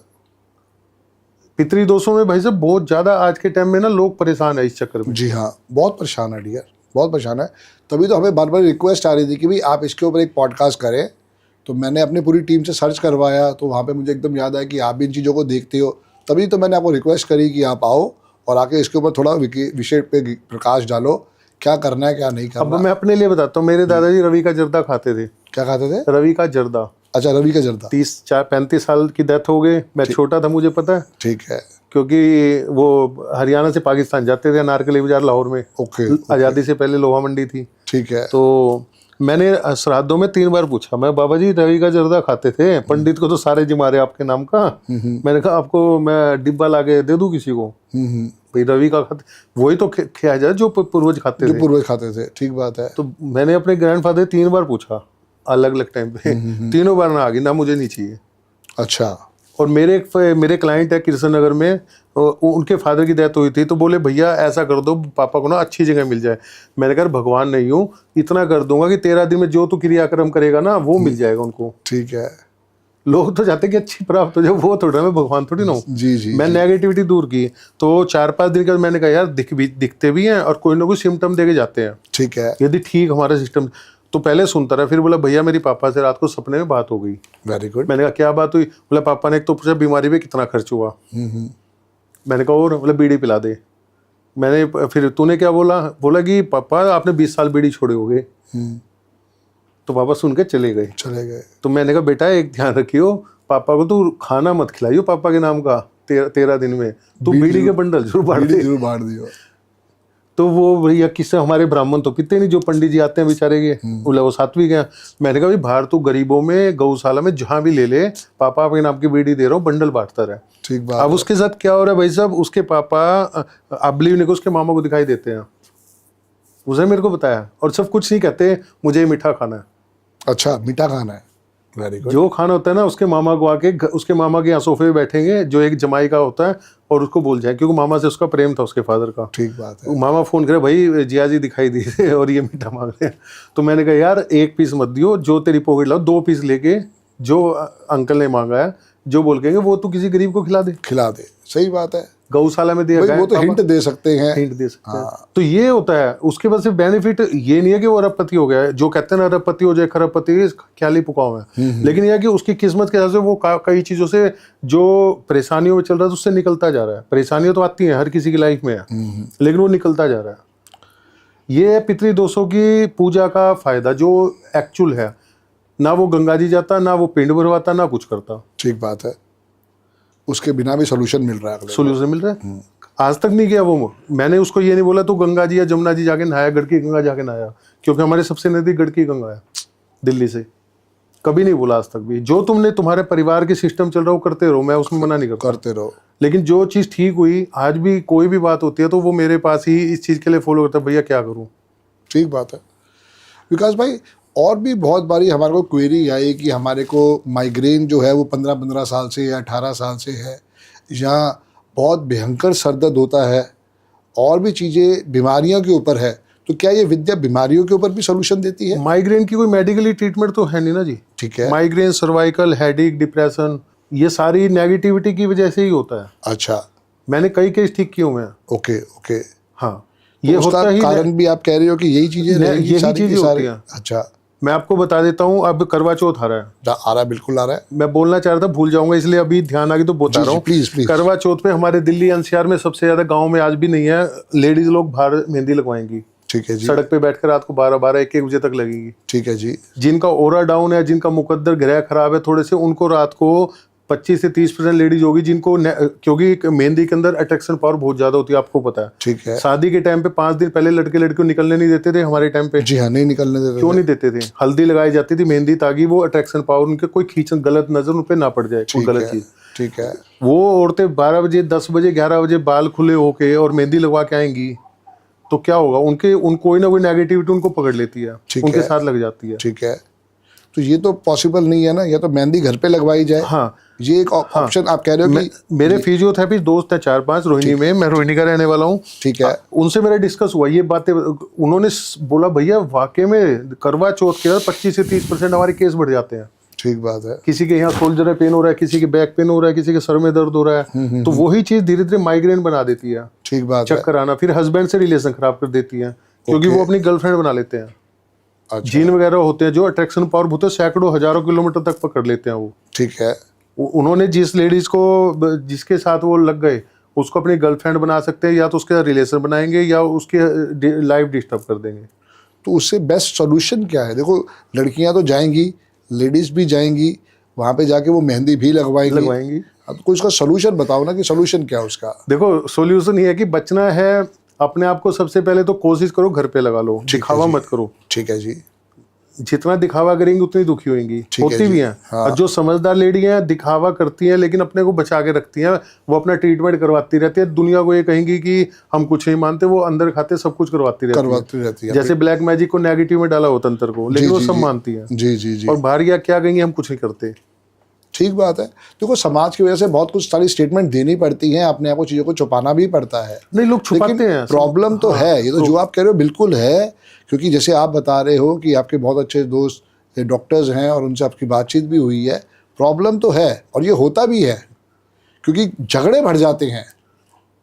पितरी दोषों में भाई साहब बहुत ज्यादा आज के टाइम में ना लोग परेशान है इस चक्कर में। जी हाँ, बहुत परेशान है डियर, बहुत परेशान है। तभी तो हमें बार बार रिक्वेस्ट आ रही थी कि भाई आप इसके ऊपर एक पॉडकास्ट करें। तो मैंने अपनी पूरी टीम से सर्च करवाया, तो वहाँ पे मुझे एकदम याद आया कि आप भी इन चीज़ों को देखते हो, तभी तो मैंने आपको रिक्वेस्ट करी कि आप आओ और आके इसके ऊपर थोड़ा विषय पे प्रकाश डालो, क्या करना है क्या नहीं करना। अब मैं अपने लिए बताता हूँ, मेरे दादाजी रवि का जर्दा खाते थे। क्या खाते थे? रवि का जर्दा। अच्छा, रवि का जर्दा। 35 साल की डेथ हो गई, मैं छोटा था, मुझे पता है। ठीक है। क्योंकि वो हरियाणा से पाकिस्तान जाते थे, अनारकली बाजार लाहौर में। ओके। आज़ादी से पहले लोहा मंडी थी। ठीक है। तो मैंने श्राद्धों में 3 बार पूछा, मैं बाबा जी रवि का जर्दा खाते थे, पंडित को तो सारे जिम्मारे आपके नाम का। मैंने कहा आपको मैं डिब्बा ला के दे दूं किसी को, भाई रवि का खाते, वही तो खाया जाए जो पूर्वज खाते थे। पूर्वज खाते थे, ठीक बात है। तो मैंने अपने ग्रैंडफादर 3 बार पूछा, अलग अलग टाइम पे। तीनों बार ना आ गई, ना मुझे नहीं चाहिए। अच्छा। और मेरे क्लाइंट है कृष्ण नगर में, उनके फादर की डेथ हुई थी, तो बोले भैया ऐसा कर दो पापा को ना अच्छी जगह मिल जाए। मैंने कहा भगवान नहीं हूँ, इतना कर दूंगा कि 13 दिन में जो तू क्रियाक्रम करेगा ना वो मिल जाएगा उनको। ठीक है। लोग तो चाहते कि अच्छी प्राप्त हो जाए, वो थोड़ा, मैं भगवान थोड़ी ना हूँ। जी। मैं नेगेटिविटी दूर की। तो 4-5 दिन का मैंने कहा यार दिखते भी हैं और कोई ना कोई सिम्टम दे के जाते हैं। ठीक है। यदि ठीक हमारा सिस्टम, तो पहले सुनता रहा, फिर बोला भैया मेरी पापा से रात को सपने में बात हो गई। Very good. मैंने कहा क्या बात हुई? बोला पापा ने एक तो पूछा बीमारी पे कितना खर्च हुआ। मैंने कहा और? बोला बीड़ी पिला दे। मैंने फिर तूने क्या बोला? बोला कि पापा आपने 20 साल बीड़ी छोड़े हो गए। तो पापा सुन के चले गए। तो मैंने कहा बेटा एक ध्यान रखियो, पापा को तू खाना मत खिलाइयो पापा के नाम का 13 दिन में, तू बीड़ी के बंडल जरूर बांट दियो। तो वो भैया किससे, हमारे ब्राह्मण तो पीते नहीं, जो पंडित जी आते हैं बेचारे के, बोला वो सात्विक है। मैंने कहा भाई बाहर तू गरीबों में, गौशाला में, जहाँ भी ले ले, पापा आपके नाम की बीड़ी दे रहा हूँ, बंडल बांटता रहे। ठीक बात। अब उसके साथ क्या हो रहा है भाई साहब, उसके पापा आप बिलीव नहीं, उसके मामा को दिखाई देते हैं, उसने मेरे को बताया, और सब कुछ नहीं कहते मुझे मीठा खाना है। अच्छा, मीठा खाना है, वेरी गुड। जो खाना होता है ना, उसके मामा को आके, उसके मामा के यहाँ सोफे पे बैठेंगे, जो एक जमाई का होता है, और उसको बोल जाए, क्योंकि मामा से उसका प्रेम था, उसके फादर का। ठीक बात है। मामा फोन करे, भाई जिया जी दिखाई दिए और ये मीठा मांग रहे हैं। तो मैंने कहा यार 1 पीस मत दियो, जो तेरी पॉकेट लाओ 2 पीस लेके, जो अंकल ने मांगा है, जो बोल के वो तू किसी गरीब को खिला दे। सही बात है। गौशाला में दिया वो तो हिंट दे सकते हैं, हाँ। तो ये होता है। उसके बाद से बेनिफिट ये नहीं है कि वो अरबपति हो गया है, जो कहते हैं ना अरबपति हो जाए, खरबपति ख्याली पुकाओ है। लेकिन यह है कि उसकी किस्मत के हिसाब से वो कई चीजों से, जो परेशानियों में चल रहा है, उससे निकलता जा रहा है। परेशानियां तो आती हैं, हर किसी की लाइफ में है, लेकिन वो निकलता जा रहा है। ये है पितृ दोषों की पूजा का फायदा, जो एक्चुअल है। ना वो गंगा जी जाता, ना वो पिंड भरवाता, ना कुछ करता। ठीक बात है। उसके बिना भी सोल्यूशन मिल रहा है, सोल्यूशन मिल रहा है। आज तक नहीं किया वो, मैंने उसको ये नहीं बोला तो गंगा जी या जमुना जी जाके नहाया, गढ़की गंगा जाके नहाया, क्योंकि हमारे सबसे नजदीक गढ़की गंगा है दिल्ली से। कभी नहीं बोला आज तक भी। जो तुमने तुम्हारे परिवार के सिस्टम चल रहा हो करते रहो, मैं उसमें मना नहीं करता, करते रहो। लेकिन जो चीज़ ठीक हुई, आज भी कोई भी बात होती है तो वो मेरे पास ही इस चीज़ के लिए फॉलो करता है, भैया क्या करूँ। ठीक बात है। विकास भाई, और भी बहुत बारी हमारे को क्वेरी आई कि हमारे को माइग्रेन जो है वो 15-15 साल से या 18 साल से है, या बहुत भयंकर सर दर्द होता है, और भी चीज़ें बीमारियों के ऊपर है। तो क्या ये विद्या बीमारियों के ऊपर भी सोल्यूशन देती है? माइग्रेन की कोई मेडिकली ट्रीटमेंट तो है नहीं ना जी। ठीक है। माइग्रेन, सर्वाइकल, हेडेक, डिप्रेशन, ये सारी नेगेटिविटी की वजह से ही होता है। अच्छा, मैंने कई केस ठीक किए हुए हैं। Okay okay. हाँ, ये ये उसका होता ही कारण भी आप कह रहे हो कि यही चीज़ें रहेंगी, यही सारी की चीजें सारी? होती हैं। अच्छा, मैं आपको बता देता हूँ, अब करवा चौथ आ रहा है। आ रहा है, बिल्कुल आ रहा है। मैं बोलना चाह रहा था, भूल जाऊंगा, इसलिए अभी ध्यान आ गई तो बता जी, रहा हूँ। Please please. करवा चौथ पे हमारे दिल्ली एनसीआर में सबसे ज्यादा, गांव में आज भी नहीं है, लेडीज लोग बाहर मेहंदी लगवाएंगी। ठीक है जी। सड़क पे बैठकर रात को 12-12, 1-1 बजे तक लगेगी। ठीक है जी। जिनका ओरा डाउन है, जिनका मुकद्दर ग्रह खराब है थोड़े से, उनको रात को 25 से 30% लेडीज होगी जिनको क्योंकि मेहंदी के अंदर अट्रैक्शन पावर बहुत ज्यादा होती है, आपको पता है। ठीक है। शादी के टाइम पे 5 दिन पहले लड़के लड़कियों निकलने नहीं देते थे हमारे टाइम पे। जी हाँ, नहीं निकलने देते क्यों थे। नहीं देते थे? हल्दी लगाई जाती थी, मेहंदी, ताकि वो अट्रैक्शन पावर, उनके कोई खींचन, गलत नजर उन पे ना पड़ जाए, कोई ठीक गलत है, चीज। ठीक है। वो औरतें 12 बजे, 10 बजे, 11 बजे बाल खुले होके और मेहंदी लगवा के आएंगी, तो क्या होगा? कोई ना कोई नेगेटिविटी उनको पकड़ लेती है, ठीक उनके है। साथ लग जाती है। ठीक है, तो ये तो पॉसिबल नहीं है ना, या तो मेहंदी घर पे लगवाई जाए। हाँ, ये एक ऑप्शन आप कह रहे हो कि मेरे फिजियोथेरेपिस्ट दोस्त हैं 4-5 रोहिणी में, मैं रोहिणी का रहने वाला हूँ। ठीक है। उनसे मेरा डिस्कस हुआ ये बातें, उन्होंने बोला भैया वाकई में करवा चौथ के 25 से 30% हमारे केस बढ़ जाते हैं। ठीक बात है। किसी के यहाँ शोल्डर में पेन हो रहा है, किसी के बैक पेन हो रहा है, किसी के सर में दर्द हो रहा है, तो वही चीज धीरे धीरे माइग्रेन बना देती है। ठीक बात है। चक्कर आना, फिर हस्बैंड से रिलेशन खराब कर देती है, क्योंकि वो अपनी गर्लफ्रेंड बना लेते हैं। अच्छा, जीन वगैरह होते हैं जो अट्रैक्शन पावर होते हैं, सैकड़ों हजारों किलोमीटर तक पकड़ लेते हैं वो। ठीक है। उन्होंने जिस लेडीज को, जिसके साथ वो लग गए, उसको अपनी गर्लफ्रेंड बना सकते हैं, या तो उसके रिलेशन बनाएंगे या उसके लाइफ डिस्टर्ब कर देंगे। तो उससे बेस्ट सोल्यूशन क्या है? देखो, लड़कियां तो जाएंगी, लेडीज भी जाएंगी, वहां पे जाके वो मेहंदी भी लगवाएंगी। अब कोई उसका सोल्यूशन बताओ ना, कि सोल्यूशन क्या है उसका? देखो, सोल्यूशन ये है कि बचना है अपने आप को, सबसे पहले तो कोशिश करो घर पे लगा लो, दिखावा मत करो। ठीक है जी। जितना दिखावा करेंगी उतनी दुखी होंगी, होती भी हैं। हाँ। और जो समझदार लेडी हैं दिखावा करती हैं लेकिन अपने को बचा के रखती हैं, वो अपना ट्रीटमेंट करवाती रहती है। दुनिया को ये कहेंगी कि हम कुछ नहीं मानते, वो अंदर खाते सब कुछ करवाती रहती है। जैसे ब्लैक मैजिक को नेगेटिव में डाला हो तंत्र को, लेकिन वो सब मानती है। जी जी जी। और बाहर क्या कहेंगे, हम कुछ नहीं करते। ठीक बात है। देखो, समाज की वजह से बहुत कुछ सारी स्टेटमेंट देनी पड़ती हैं, अपने आप को चीज़ों को छुपाना भी पड़ता है। नहीं, लोग छुपाते हैं। प्रॉब्लम तो है, ये तो जो आप कह रहे हो बिल्कुल है, क्योंकि जैसे आप बता रहे हो कि आपके बहुत अच्छे दोस्त डॉक्टर्स हैं और उनसे आपकी बातचीत भी हुई है। प्रॉब्लम तो है, और ये होता भी है, क्योंकि झगड़े बढ़ जाते हैं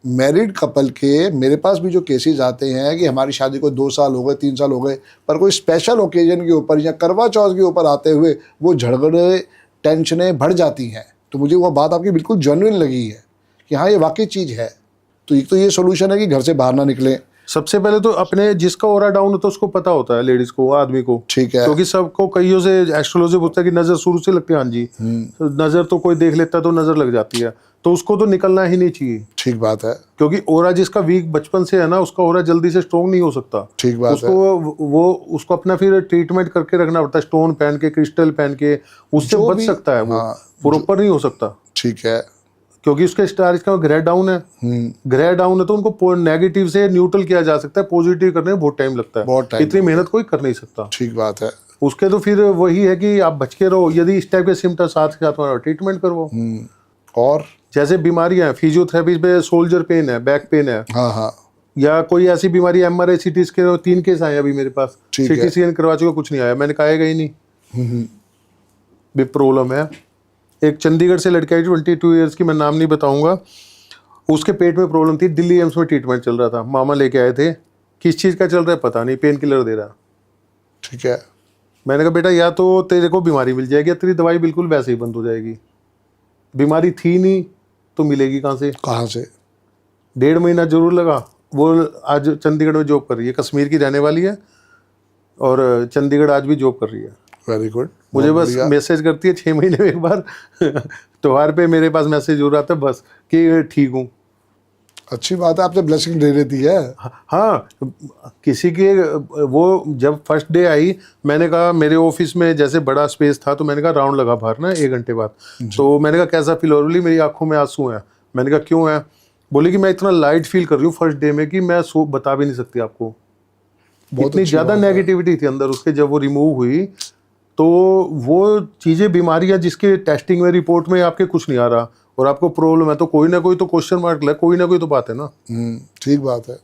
मैरिड कपल के। मेरे पास भी जो केसेस आते हैं कि हमारी शादी को 2 साल हो गए, 3 साल हो गए, पर कोई स्पेशल ओकेजन के ऊपर या करवा चौथ के ऊपर आते हुए वो झगड़े, टेंशनें बढ़ जाती हैं। तो मुझे वो बात आपकी बिल्कुल जेन्युइन लगी है कि हाँ, ये वाकई चीज़ है। तो एक तो ये सोल्यूशन है कि घर से बाहर ना निकलें। सबसे पहले तो अपने, जिसका ओरा डाउन होता है उसको पता होता है, लेडीज को, आदमी को। ठीक है। क्योंकि सबको कईयों से एस्ट्रोलॉजी पूछता है कि नजर शुरू से लगती है। हाँ जी, नजर तो कोई देख लेता है तो नजर लग जाती है, तो उसको तो निकलना ही नहीं चाहिए। ठीक बात है। क्योंकि ओरा जिसका वीक बचपन से है ना, उसका ओरा जल्दी से स्ट्रॉन्ग नहीं हो सकता। ठीक बात है। उसको अपना फिर ट्रीटमेंट करके रखना पड़ता है, स्टोन पहन के, क्रिस्टल पहन के, उससे बच सकता है। वो प्रॉपर नहीं हो सकता। ठीक है। क्योंकि उसके स्टार का ग्रह डाउन है। ग्रह डाउन है तो उनको नेगेटिव से न्यूट्रल किया जा सकता है, पॉजिटिव करने में बहुत टाइम लगता है। इतनी मेहनत कोई कर नहीं सकता। ठीक बात है। उसके तो फिर वही है कि आप बच के रहो। यदि इस टाइप के सिम्टम्स साथ के साथ ट्रीटमेंट करवाओ। और जैसे बीमारियां हैं, फिजियोथेरेपी पे शोल्डर पेन है, बैक पेन है, हाँ हाँ, या कोई ऐसी बीमारी, MRI CT स्कैन, 3 केस आए अभी मेरे पास। ठीक है। CT स्कैन करवा चुका, कुछ नहीं आया। मैंने कहा आएगा ही नहीं, भी प्रॉब्लम है। एक चंडीगढ़ से लड़की आई 22 ईयर्स की, मैं नाम नहीं बताऊंगा। उसके पेट में प्रॉब्लम थी, दिल्ली एम्स में ट्रीटमेंट चल रहा था। मामा लेके आए थे, किस चीज़ का चल रहा है पता नहीं, पेन किलर दे रहा। ठीक है। मैंने कहा बेटा, या तो तेरे को बीमारी मिल जाएगी या तेरी दवाई बिल्कुल वैसे ही बंद हो जाएगी। बीमारी थी नहीं तो मिलेगी कहाँ से? 1.5 महीना जरूर लगा। वो आज चंडीगढ़ में जॉब कर रही है, कश्मीर की रहने वाली है, और चंडीगढ़ आज भी जॉब कर रही है। Very good. मुझे बस मैसेज करती है 6 महीने में एक बार त्योहार पे मेरे पास मैसेज हो रहा था बस कि ठीक हूँ। अच्छी बात है, आपसे ब्लेसिंग दे देती है। हाँ, किसी के, वो जब फर्स्ट डे आई, मैंने कहा, मेरे ऑफिस में जैसे बड़ा स्पेस था, तो मैंने कहा राउंड लगा बाहर ना 1 घंटे बाद। तो मैंने कहा कैसा फील हो रही? मेरी आंखों में आंसू हैं। मैंने कहा क्यों है? बोले कि मैं इतना लाइट फील कर रही हूँ फर्स्ट डे में कि मैं बता भी नहीं सकती आपको। बहुत इतनी अच्छी ज़्यादा बात है। नेगेटिविटी थी अंदर उसके, जब वो रिमूव हुई तो वो चीज़ें, बीमारियां जिसके टेस्टिंग में, रिपोर्ट में आपके कुछ नहीं आ रहा और आपको प्रॉब्लम है, तो कोई ना कोई तो क्वेश्चन मार्क लगे, कोई ना कोई तो बात है ना। ठीक बात है।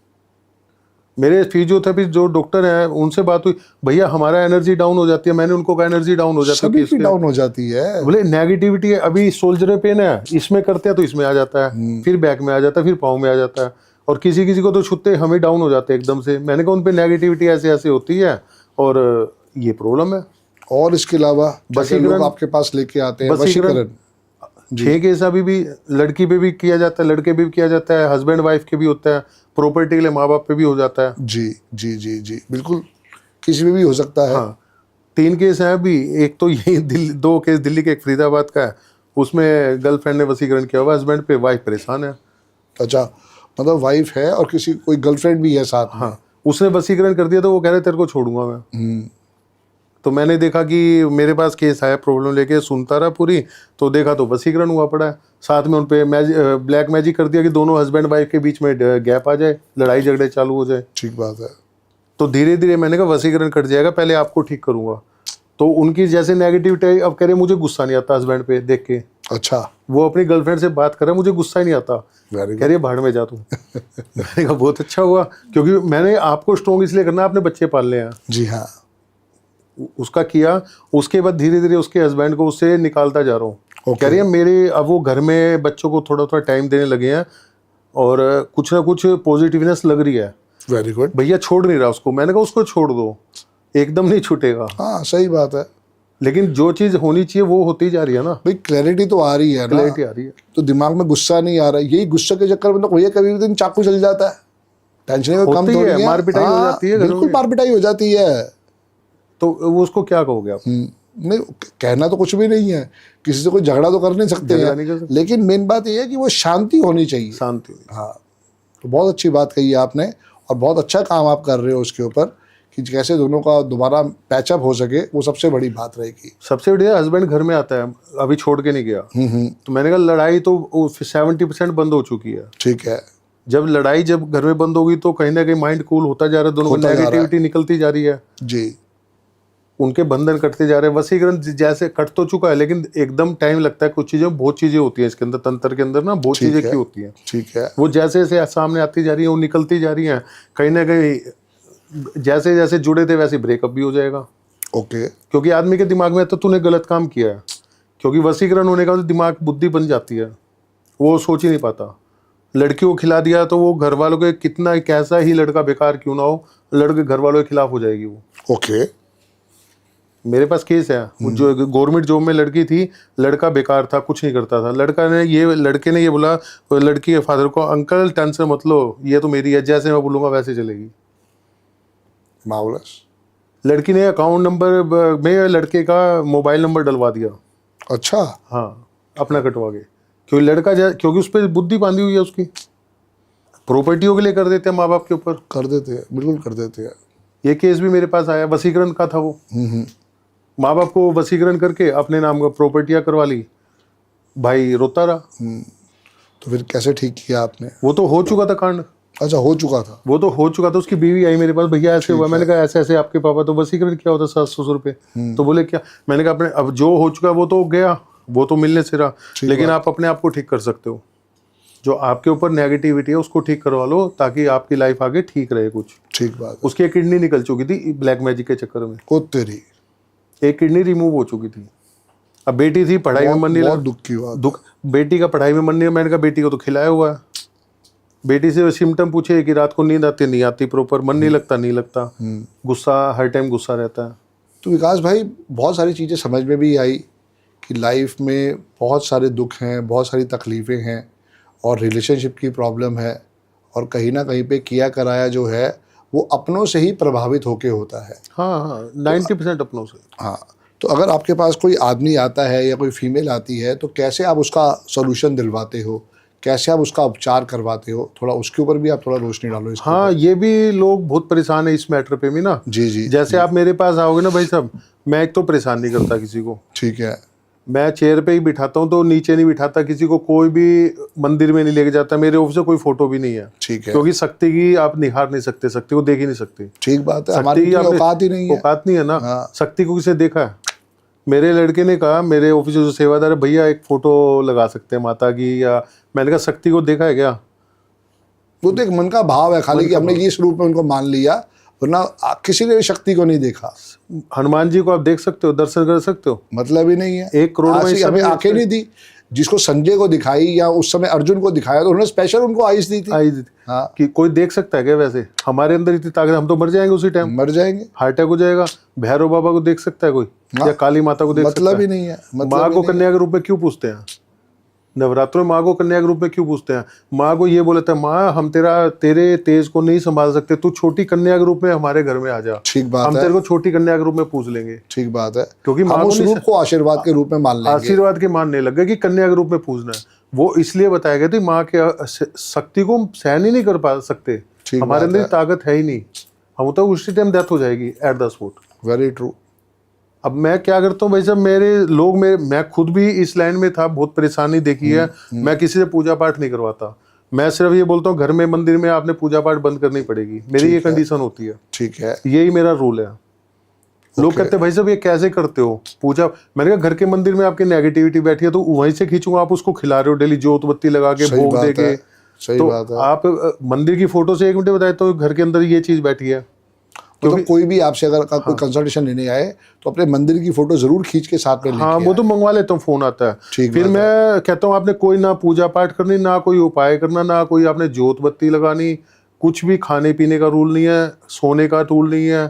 मेरे फिजियोथेरेपिस्ट जो डॉक्टर हैं उनसे बात हुई, भैया हमारा एनर्जी डाउन हो जाती है। मैंने उनको कहा एनर्जी डाउन हो जाती है सभी की किसके? डाउन हो जाती है। बोले नेगेटिविटी है, अभी शोल्डर पेन है, इसमें करते हैं तो इसमें आ जाता है, फिर बैक में आ जाता है, फिर पाँव में आ जाता है, और किसी किसी को तो छुट्टे हमें डाउन हो जाते हैं एकदम से। मैंने कहा उन पे नेगेटिविटी ऐसे ऐसे होती है और ये प्रॉब्लम है। और इसके अलावा क्या क्या वशीकरण- लोग आपके पास लेके आते हैं? वशीकरण। वशीकरण। 6 केस अभी भी लड़की पे भी किया जाता है, लड़के पे भी किया जाता है, हस्बैंड वाइफ के भी होता है, प्रॉपर्टी के लिए माँ बाप पे भी हो जाता है। जी जी जी जी, बिल्कुल किसी में भी हो सकता है। हाँ, 3 केस हैं अभी। एक तो यही दिल्ली, 2 केस दिल्ली के, एक फरीदाबाद का है, उसमें गर्लफ्रेंड ने वशीकरण किया हुआ हस्बैंड पे, वाइफ परेशान है। अच्छा, मतलब वाइफ है और किसी कोई गर्लफ्रेंड भी है साथ में। हाँ, उसने वशीकरण कर दिया तो वो कह रहे तेरे को छोड़ूंगा मैं। तो मैंने देखा कि मेरे पास केस आया प्रॉब्लम लेके, सुनता रहा पूरी, तो देखा तो वशीकरण हुआ पड़ा है। साथ में उन पे ब्लैक मैजिक कर दिया कि दोनों हस्बैंड वाइफ के बीच में गैप आ जाए, लड़ाई झगड़े चालू हो जाए। ठीक बात है। तो धीरे धीरे मैंने कहा वशीकरण कट जाएगा, पहले आपको ठीक करूंगा। तो उनकी जैसे नेगेटिविटी, अब कह रहे मुझे गुस्सा नहीं आता हस्बैंड पे देख के। अच्छा, वो अपनी गर्लफ्रेंड से बात कर रहा है, मुझे गुस्सा ही नहीं आता। वेरी कह रही है भाड़ में जा तू। मैंने कहा बहुत अच्छा हुआ, क्योंकि मैंने आपको स्ट्रॉन्ग इसलिए करना, आपने बच्चे पालने हैं। जी हाँ। उसका किया, उसके बाद धीरे धीरे उसके हस्बैंड को उससे निकालता जा रहा हूँ। Okay. कह रही है मेरे, अब वो घर में बच्चों को थोड़ा थोड़ा टाइम देने लगे हैं और कुछ ना कुछ पॉजिटिवनेस लग रही है। Very good. भैया छोड़ नहीं रहा उसको। मैंने कहा उसको छोड़ दो, एकदम नहीं छूटेगा, हाँ, सही बात है। लेकिन जो चीज़ होनी चाहिए वो होती जा रही है ना। भाई क्लैरिटी तो आ रही है ना, क्लैरिटी आ रही है। तो दिमाग में गुस्सा नहीं आ रहा। यही गुस्से के चक्कर में तो भैया कभी भी दिन चाकू चल जाता है। टेंशन कम होती थोड़ी है, है। मार पिटाई हो हाँ, जाती है घरों बिल्कुल में। मार पिटाई हो जाती है। तो वो उसको क्या कहोगे आप? नहीं, कहना तो कुछ भी नहीं है, किसी से कोई झगड़ा तो कर नहीं सकते झगड़ा हैं, नहीं कर सकते। लेकिन मेन बात ये है कि वो शांति होनी चाहिए। शांति हुई। हाँ, तो बहुत अच्छी बात कही है आपने, और बहुत अच्छा काम आप कर रहे हो उसके ऊपर कि कैसे दोनों का दोबारा पैचअप हो सके, वो सबसे बड़ी बात रहेगी। सबसे बढ़िया हस्बैंड घर में आता है, अभी छोड़ के नहीं गया। तो मैंने कहा लड़ाई तो 70% बंद हो चुकी है। ठीक है। जब घर में बंद होगी तो कहीं ना कहीं माइंड कूल होता जा रहा है, दोनों को होता जा रहा है। नेगेटिविटी निकलती जा रही है, जी। उनके बंधन कटते जा रहे हैं। वशीकरण जैसे कट तो चुका है, लेकिन एकदम टाइम लगता है। कुछ चीजें, बहुत चीजें होती है इसके अंदर, तंत्र के अंदर ना बहुत ठीक चीजें है। की होती हैं। ठीक है। वो जैसे जैसे सामने आती जा रही है, वो निकलती जा रही हैं। कहीं ना कहीं जैसे जैसे जुड़े थे वैसे ब्रेकअप भी हो जाएगा, ओके। क्योंकि आदमी के दिमाग में तो तूने गलत काम किया है। क्योंकि वशीकरण होने का तो दिमाग, बुद्धि बन जाती है, वो सोच ही नहीं पाता। लड़की को खिला दिया तो वो घर वालों के, कितना कैसा ही लड़का बेकार क्यों ना हो, लड़के घर वालों के खिलाफ हो जाएगी वो। ओके। मेरे पास केस है, जो गवर्नमेंट जॉब में लड़की थी, लड़का बेकार था, कुछ नहीं करता था। लड़के ने ये बोला लड़की के फादर को, अंकल टेंशन मत लो, ये तो मेरी है, जैसे मैं बोलूँगा वैसे चलेगी। मार्वलस। लड़की ने अकाउंट नंबर में लड़के का मोबाइल नंबर डलवा दिया। अच्छा। हाँ, अपना कटवा के, क्योंकि उस पर बुद्धि बांधी हुई है उसकी। प्रॉपर्टियों के लिए कर देते हैं माँ बाप के ऊपर। कर देते हैं, बिल्कुल कर देते हैं। ये केस भी मेरे पास आया, वशीकरण का था वो। माँ बाप को वशीकरण करके अपने नाम का प्रॉपर्टियां करवा ली, भाई रोता रहा। तो फिर कैसे ठीक किया आपने? वो तो हो चुका था कांड, अच्छा, हो चुका था। वो तो हो चुका था। उसकी बीवी आई मेरे पास, भैया ऐसे हुआ। मैंने कहा ऐसे ऐसे आपके पापा तो वशीकरण किया होता 700 ससुर पे। तो बोले क्या? मैंने कहा अपने, अब जो हो चुका वो तो गया, वो तो मिलने से रहा, लेकिन आप अपने आप को ठीक कर सकते हो। जो आपके ऊपर नेगेटिविटी है उसको ठीक करवा लो, ताकि आपकी लाइफ आगे ठीक रहे कुछ। ठीक बात है। उसकी एक किडनी निकल चुकी थी ब्लैक मैजिक के चक्कर में, ओ तेरी, एक किडनी रिमूव हो चुकी थी। अब बेटी थी, पढ़ाई में मन नहीं बहुत लगा, दुख की बात। दुख, बेटी का पढ़ाई में मन नहीं। मैंने कहा बेटी को तो खिलाया हुआ है। बेटी से सिम्टम पूछे कि रात को नींद आती नहीं आती प्रॉपर, मन नहीं लगता, गुस्सा, हर टाइम गुस्सा रहता है। तो विकास भाई, बहुत सारी चीज़ें समझ में भी आई कि लाइफ में बहुत सारे दुख हैं, बहुत सारी तकलीफ़ें हैं, और रिलेशनशिप की प्रॉब्लम है, और कहीं ना कहीं पे किया कराया जो है वो अपनों से ही प्रभावित होके होता है। हाँ, 90% अपनों से। हाँ, तो अगर आपके पास कोई आदमी आता है या कोई फीमेल आती है, तो कैसे आप उसका सोल्यूशन दिलवाते हो, कैसे आप उसका उपचार करवाते हो? थोड़ा उसके ऊपर भी आप थोड़ा रोशनी डालो इसके हाँ, ये भी लोग बहुत परेशान है इस मैटर पे भी ना। जी जी। जैसे आप मेरे पास आओगे ना भाई साहब, मैं एक तो परेशान नहीं करता किसी को, ठीक है। मैं चेयर पे ही बिठाता हूँ, तो नीचे नहीं बिठाता किसी को, कोई भी मंदिर में नहीं लेके जाता, मेरे ऑफिस से कोई फोटो भी नहीं है। ठीक है, क्योंकि शक्ति की आप निहार नहीं सकते, शक्ति को देख ही नहीं सकते। ठीक बात है, शक्ति हमारी की इतनी आपने औकात ही नहीं है। औकात नहीं है ना। हाँ। शक्ति को किसे देखा है? मेरे लड़के ने कहा, मेरे ऑफिस में जो सेवादार है, भैया एक फोटो लगा सकते हैं माता की, या मैंने कहा शक्ति को देखा है क्या? वो तो एक मन का भाव है खाली, कि हमने इस रूप में उनको मान लिया, वरना किसी ने भी शक्ति को नहीं देखा। हनुमान जी को आप देख सकते हो, दर्शन कर सकते हो, मतलब ही नहीं है। 1 करोड़ में आशीष हमें आंखें नहीं दी, जिसको संजय को दिखाई या उस समय अर्जुन को दिखाया, तो उन्होंने स्पेशल उनको आइस दी थी। आई थी। हाँ, कि कोई देख सकता है क्या? वैसे हमारे अंदर इतनी ताकत, हम तो मर जाएंगे उसी टाइम, मर जाएंगे, हार्ट अटैक हो जाएगा। भैरव बाबा को देख सकता है कोई? हाँ। या काली माता को देख सकता मतलब है? ही नहीं है। मतलब माँ ही को नहीं कन्या के रूप में क्यों पूछते हैं? नवरात्रों में माँ को कन्या के रूप में क्यों पूछते हैं? माँ को ये बोलते हैं, माँ हम तेरे तेज को नहीं संभाल सकते, तू छोटी कन्या के रूप में हमारे घर में आ जा, ठीक बात हम है, तेरे को छोटी कन्या के रूप में पूछ लेंगे। ठीक बात है, क्योंकि माँ हम को उस नहीं रूप को आशीर्वाद के रूप में मान लेंगे। आशीर्वाद के मानने लग गए कि कन्या के रूप में पूजना है। वो इसलिए बताया गया था, माँ के शक्ति को हम सहन ही नहीं कर पा सकते, ठीक हमारे बात अंदर है। ताकत है ही नहीं, हम तो उसी टाइम डेथ हो जाएगी at the spot. Very true. अब मैं क्या करता हूँ भाई साहब, मैं खुद भी इस लाइन में था, बहुत परेशानी देखी है। मैं किसी से पूजा पाठ नहीं करवाता, मैं सिर्फ ये बोलता हूँ घर में मंदिर में आपने पूजा पाठ बंद करनी पड़ेगी, मेरी ये कंडीशन होती है, ठीक है, यही मेरा रूल है। लोग कहते हैं भाई साहब ये कैसे करते हो पूजा? मैंने कहा घर के मंदिर में आपकी नेगेटिविटी बैठी है तो वहीं से खींचूंगा, आप उसको खिला रहे हो डेली जोत बत्ती लगा के, सही भोग बात दे के, है, सही तो बात है। आप मंदिर की फोटो से 1 मिनट बताए तो घर के अंदर ये चीज बैठी है। मतलब कोई भी आपसे अगर कोई कंसल्टेशन लेने आए तो अपने मंदिर की फोटो जरूर खींच के साथ में लेके हाँ, वो तो मंगवा लेता हूँ, फोन आता है। ठीक फिर बात है। मैं कहता हूँ आपने कोई ना पूजा पाठ करनी, ना कोई उपाय करना, ना कोई आपने जोत बत्ती लगानी, कुछ भी खाने पीने का रूल नहीं है, सोने का रूल नहीं है,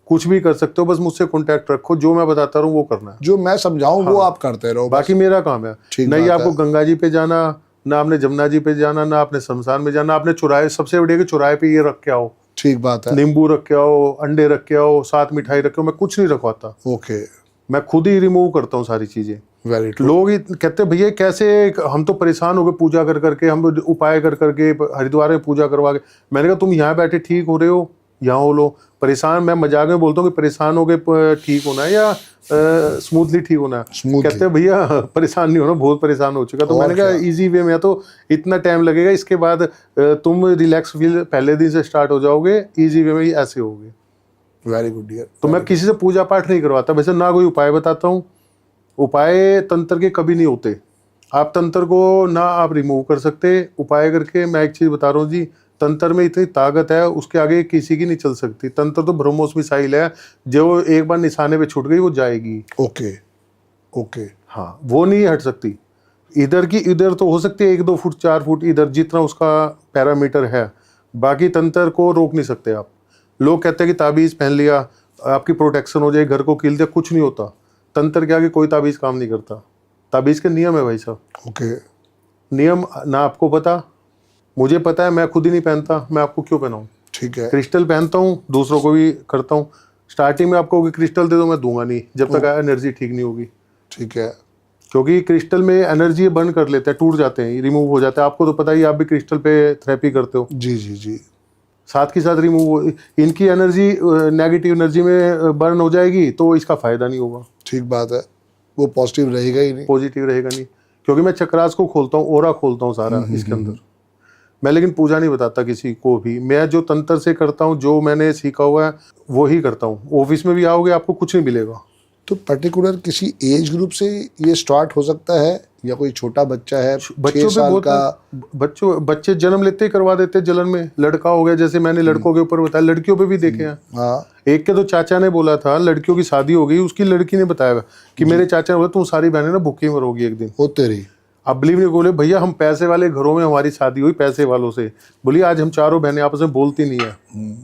कुछ भी कर सकते हो, बस मुझसे कांटेक्ट रखो, जो मैं बताता रहूँ वो करना है, जो मैं समझाऊं वो आप करते रहो, बाकी मेरा काम है। ठीक नहीं बात आपको है। गंगा जी पे जाना, ना आपने जमुना जी पे जाना, ना आपने शमशान में जाना, आपने चौराहे, सबसे बढ़िया कि चौराहे पे ये रख के आओ, ठीक बात है। नींबू रख के आओ, अंडे रख के आओ, साथ मिठाई रख के आओ, मैं कुछ नहीं रखवाता, ओके, मैं खुद ही रिमूव करता हूँ सारी चीजें। Very true. लोग कहते हैं भैया कैसे, हम तो परेशान हो गए पूजा कर करके, हम उपाय कर करके हरिद्वार में पूजा करवा के। मैंने कहा तुम यहाँ बैठे ठीक हो रहे हो, यहाँ हो लो परेशान। मैं मजाक में बोलता हूँ कि परेशान हो गए ठीक होना है या स्मूथली ठीक होना है? Smoothly। कहते हैं भैया परेशान नहीं होना, बहुत परेशान हो चुका। तो और मैंने कहा इजी वे में तो इतना टाइम लगेगा, इसके बाद तुम रिलैक्स फील पहले दिन से स्टार्ट हो जाओगे, इजी वे में ही ऐसे होगे। Very good dear. तो मैं किसी से पूजा पाठ नहीं करवाता, वैसे ना कोई उपाय बताता हूँ। उपाय तंत्र के कभी नहीं होते, आप तंत्र को ना आप रिमूव कर सकते उपाय करके। मैं एक चीज बता रहा हूँ जी, तंत्र में इतनी ताकत है, उसके आगे किसी की नहीं चल सकती। तंत्र तो ब्रह्मोस मिसाइल है, जो एक बार निशाने पे छूट गई वो जाएगी। ओके, ओके, हाँ, वो नहीं हट सकती। इधर की इधर तो हो सकती है 1-2 फुट 4 फुट इधर, जितना उसका पैरामीटर है, बाकी तंत्र को रोक नहीं सकते आप। लोग कहते हैं कि ताबीज़ पहन लिया आपकी प्रोटेक्शन हो जाए, घर को कील दिया, कुछ नहीं होता। तंत्र के आगे कोई ताबीज़ काम नहीं करता। ताबीज़ के नियम है भाई साहब, ओके, नियम ना आपको पता, मुझे पता है, मैं खुद ही नहीं पहनता, मैं आपको क्यों पहनाऊँ? ठीक है, क्रिस्टल पहनता हूँ, दूसरों को भी करता हूँ। स्टार्टिंग में आपको क्रिस्टल दे दो, मैं दूंगा नहीं जब तक एनर्जी ठीक नहीं होगी, ठीक है, क्योंकि क्रिस्टल में एनर्जी बर्न कर लेते हैं, टूट जाते हैं, रिमूव हो जाते हैं। आपको तो पता ही, आप भी क्रिस्टल पे थेरेपी करते हो, जी जी जी, साथ के साथ रिमूव, इनकी एनर्जी नेगेटिव एनर्जी में बर्न हो जाएगी तो इसका फायदा नहीं होगा, ठीक बात है, वो पॉजिटिव रहेगा ही नहीं। पॉजिटिव रहेगा नहीं। क्योंकि मैं चक्रास को खोलता हूँ, ओरा खोलता हूँ सारा इसके अंदर। मैं लेकिन पूजा नहीं बताता किसी को भी, मैं जो तंत्र से करता हूँ, जो मैंने सीखा हुआ है वो ही करता हूँ। ऑफिस में भी आओगे आपको कुछ नहीं मिलेगा। तो पर्टिकुलर किसी एज ग्रुप से ये स्टार्ट हो सकता है, या कोई छोटा बच्चा है 6 बच्चों पे साल बहुत का? बच्चे जन्म लेते ही करवा देते हैं जलन में। लड़का हो गया, जैसे मैंने लड़कों के ऊपर बताया, लड़कियों पे भी देखे हैं। हाँ, एक के तो चाचा ने बोला था, लड़कियों की शादी हो गई, उसकी लड़की ने बताया कि मेरे चाचा ने बोला तुम सारी बहनें ना भूखी मरोगी एक दिन। वो तेरी। अब बिलीव नहीं, बोले भैया हम पैसे वाले घरों में हमारी शादी हुई, पैसे वालों से। बोली आज हम चारों बहनें आपस में बोलती नहीं है,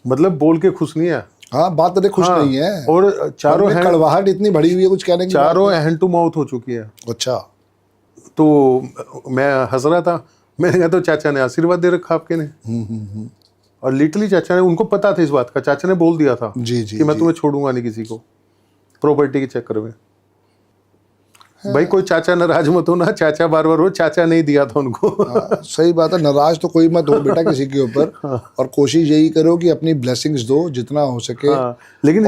मतलब बोल के खुश नहीं है। हाँ, बात तो खुश नहीं है, और चारों मन में कड़वाहट इतनी बड़ी हुई है, कुछ कहने की चारों हैंड टू माउथ हो चुकी है। अच्छा, तो मैं हंस रहा था, मैंने कहा तो चाचा ने आशीर्वाद दे रखा आपके ने। और लिटरली चाचा ने, उनको पता था इस बात का, चाचा ने बोल दिया था जी जी कि मैं जी। तुम्हें छोड़ूंगा नहीं किसी को, प्रॉपर्टी के चक्कर में। भाई कोई चाचा नाराज मत हो ना, चाचा बार बार हो, चाचा नहीं दिया था उनको। हाँ, सही बात है, नाराज तो कोई मत हो बेटा किसी के ऊपर, और कोशिश यही करो कि अपनी ब्लेसिंग्स दो जितना हो सके। हाँ, लेकिन